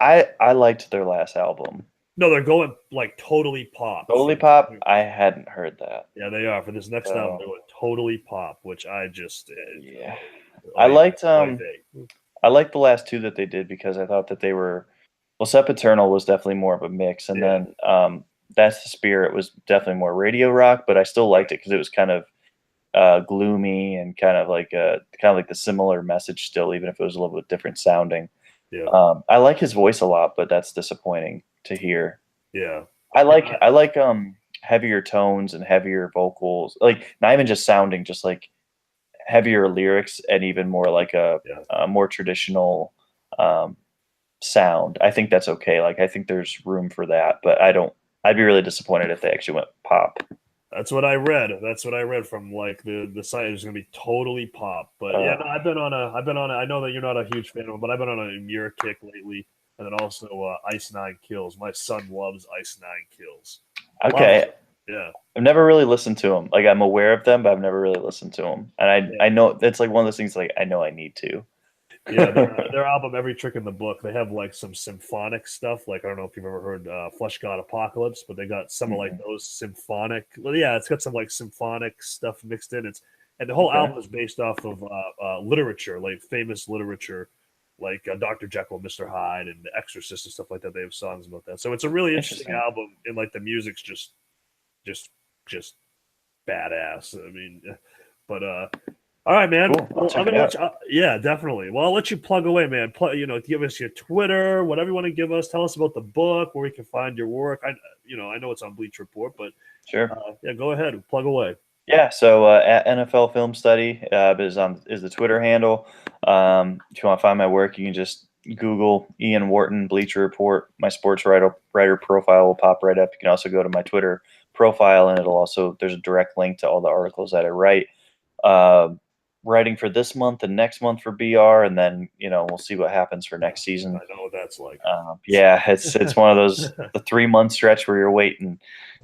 I liked their last album. No, they're going like totally pop. Totally pop? I hadn't heard that. Yeah, they are. For this next album, they're going totally pop, which I just yeah. I liked I liked the last two that they did because I thought that they were Sempiternal was definitely more of a mix, and then That's the Spirit was definitely more radio rock, but I still liked it because it was kind of gloomy and kind of like the similar message still, even if it was a little bit different sounding. Yeah. I like his voice a lot, but that's disappointing to hear. Yeah. I like heavier tones and heavier vocals, like not even just sounding, just like heavier lyrics and even more like a more traditional sound. I think that's okay. Like I think there's room for that, but I'd be really disappointed if they actually went pop. That's what I read. That's what I read from like the site is going to be totally pop. But yeah, no, I've been on a. I know that you're not a huge fan of them, but I've been on a Muir kick lately, and then also Ice Nine Kills. My son loves Ice Nine Kills. Okay. Yeah. I've never really listened to them. Like I'm aware of them, but I've never really listened to them. And I know it's like one of those things. Like I know I need to. Yeah, their album, Every Trick in the Book, they have like some symphonic stuff. Like I don't know if you've ever heard Flesh God Apocalypse, but they got some of like those symphonic. Well, yeah, it's got some like symphonic stuff mixed in. And the whole album is based off of literature, like famous literature, like Dr. Jekyll, Mr. Hyde, and The Exorcist and stuff like that. They have songs about that. So it's a really interesting album, and like the music's just badass. I mean, but all right, man. Cool. Well, I'm gonna let you, yeah, definitely. Well, I'll let you plug away, man. Give us your Twitter, whatever you want to give us. Tell us about the book, where we can find your work. I know it's on Bleacher Report, but sure. Yeah, go ahead, plug away. Yeah, so at NFL Film Study is the Twitter handle. If you want to find my work, you can just Google Ian Wharton Bleacher Report. My sports writer profile will pop right up. You can also go to my Twitter profile, and there's a direct link to all the articles that I write. Writing for this month and next month for BR, and then we'll see what happens for next season. I know what that's like. Yeah, it's one of those the 3-month stretch where you're waiting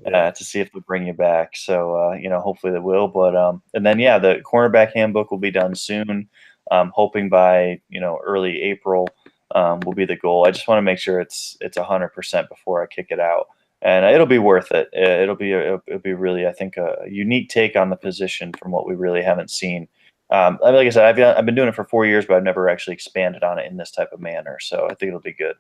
to see if they'll bring you back. So hopefully they will. But and then the cornerback handbook will be done soon. Hoping by early April will be the goal. I just want to make sure it's 100% before I kick it out. And it'll be worth it. It'll be really, I think, a unique take on the position from what we really haven't seen. Like I said, I've been doing it for 4 years, but I've never actually expanded on it in this type of manner. So I think it'll be good.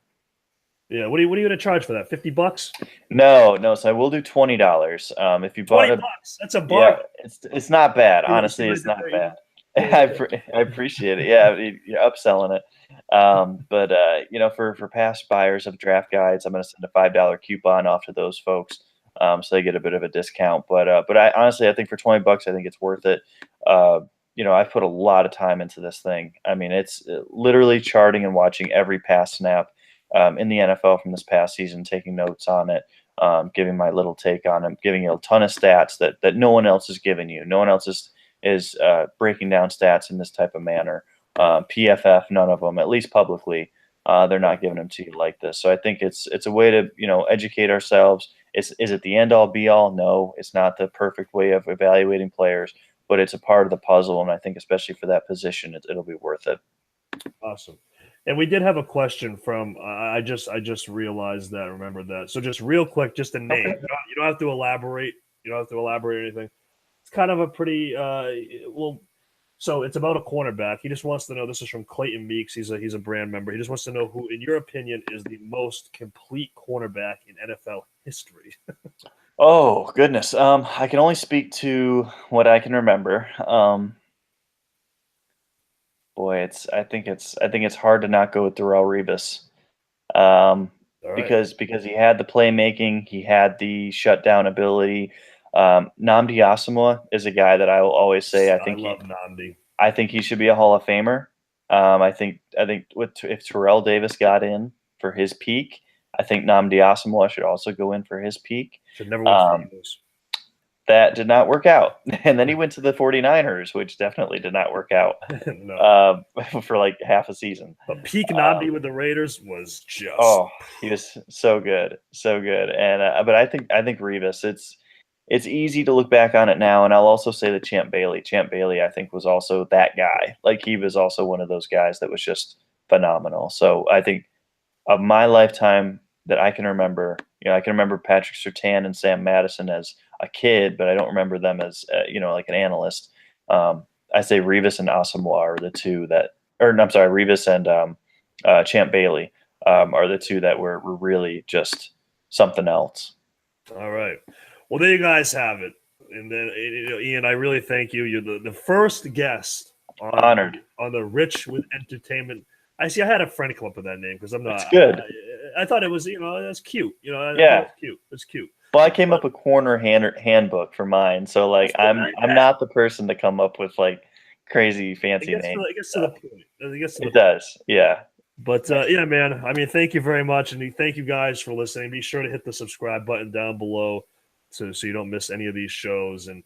Yeah. What are you going to charge for that? $50? No. So I will do $20. If you bought $20, that's a bargain. Yeah, it's not bad. Honestly, it's not bad. I appreciate it. Yeah, you're upselling it. But for past buyers of draft guides, I'm going to send a $5 coupon off to those folks, so they get a bit of a discount. But I honestly, I think for $20, I think it's worth it. I've put a lot of time into this thing. I mean, it's literally charting and watching every pass snap in the NFL from this past season, taking notes on it, giving my little take on it, giving you a ton of stats that no one else is giving you. No one else is breaking down stats in this type of manner. PFF, none of them, at least publicly, they're not giving them to you like this. So I think it's a way to educate ourselves. Is it the end all be all? No, it's not the perfect way of evaluating players, but it's a part of the puzzle, and I think especially for that position, it'll be worth it. Awesome. And we did have a question from I just realized that, remembered that. So just real quick, just a name. Okay. You don't have to elaborate. You don't have to elaborate or anything. It's kind of a pretty so it's about a cornerback. He just wants to know. This is from Clayton Meeks. He's a brand member. He just wants to know who, in your opinion, is the most complete cornerback in NFL history. Oh goodness. I can only speak to what I can remember. Boy, I think it's hard to not go with Darrelle Revis. All right. Because he had the playmaking, he had the shutdown ability. Nnamdi Asomugha is a guy that I will always say I love Nnamdi. I think he should be a Hall of Famer. I think if Terrell Davis got in for his peak, I think Nnamdi Asomugha should also go in for his peak. Should never win for Eagles. That did not work out. And then he went to the 49ers, which definitely did not work out No. for like half a season. But peak Nnamdi with the Raiders was just he was so good. And but I think Revis, it's easy to look back on it now, and I'll also say that Champ Bailey I think was also that guy. Like he was also one of those guys that was just phenomenal. So I think of my lifetime that I can remember, I can remember Patrick Surtain and Sam Madison as a kid, but I don't remember them as like an analyst. I say Revis and Asomugha are the two Revis and Champ Bailey are the two that were really just something else. All right. Well, there you guys have it. And then, Ian, I really thank you. You're the first guest Honored on the Rich with Entertainment. I had a friend come up with that name because I'm not. It's good. I thought it was, that's cute. Yeah, it's cute. Well, I came up with corner handbook for mine, so like I'm not the person to come up with like crazy fancy names. It gets to the point. It does, yeah. But yeah, man. I mean, thank you very much, and thank you guys for listening. Be sure to hit the subscribe button down below, so you don't miss any of these shows. And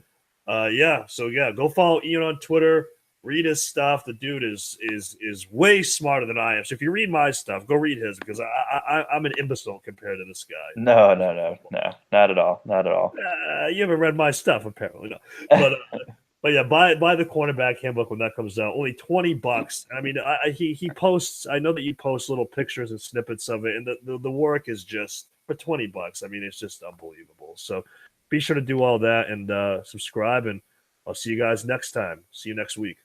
go follow Ian on Twitter. Read his stuff. The dude is way smarter than I am. So if you read my stuff, go read his because I'm an imbecile compared to this guy. No, not at all. You haven't read my stuff apparently, no. But yeah, buy the cornerback handbook when that comes out. Only $20. I mean, he posts. I know that you post little pictures and snippets of it, and the work is just for $20. I mean, it's just unbelievable. So be sure to do all that and subscribe, and I'll see you guys next time. See you next week.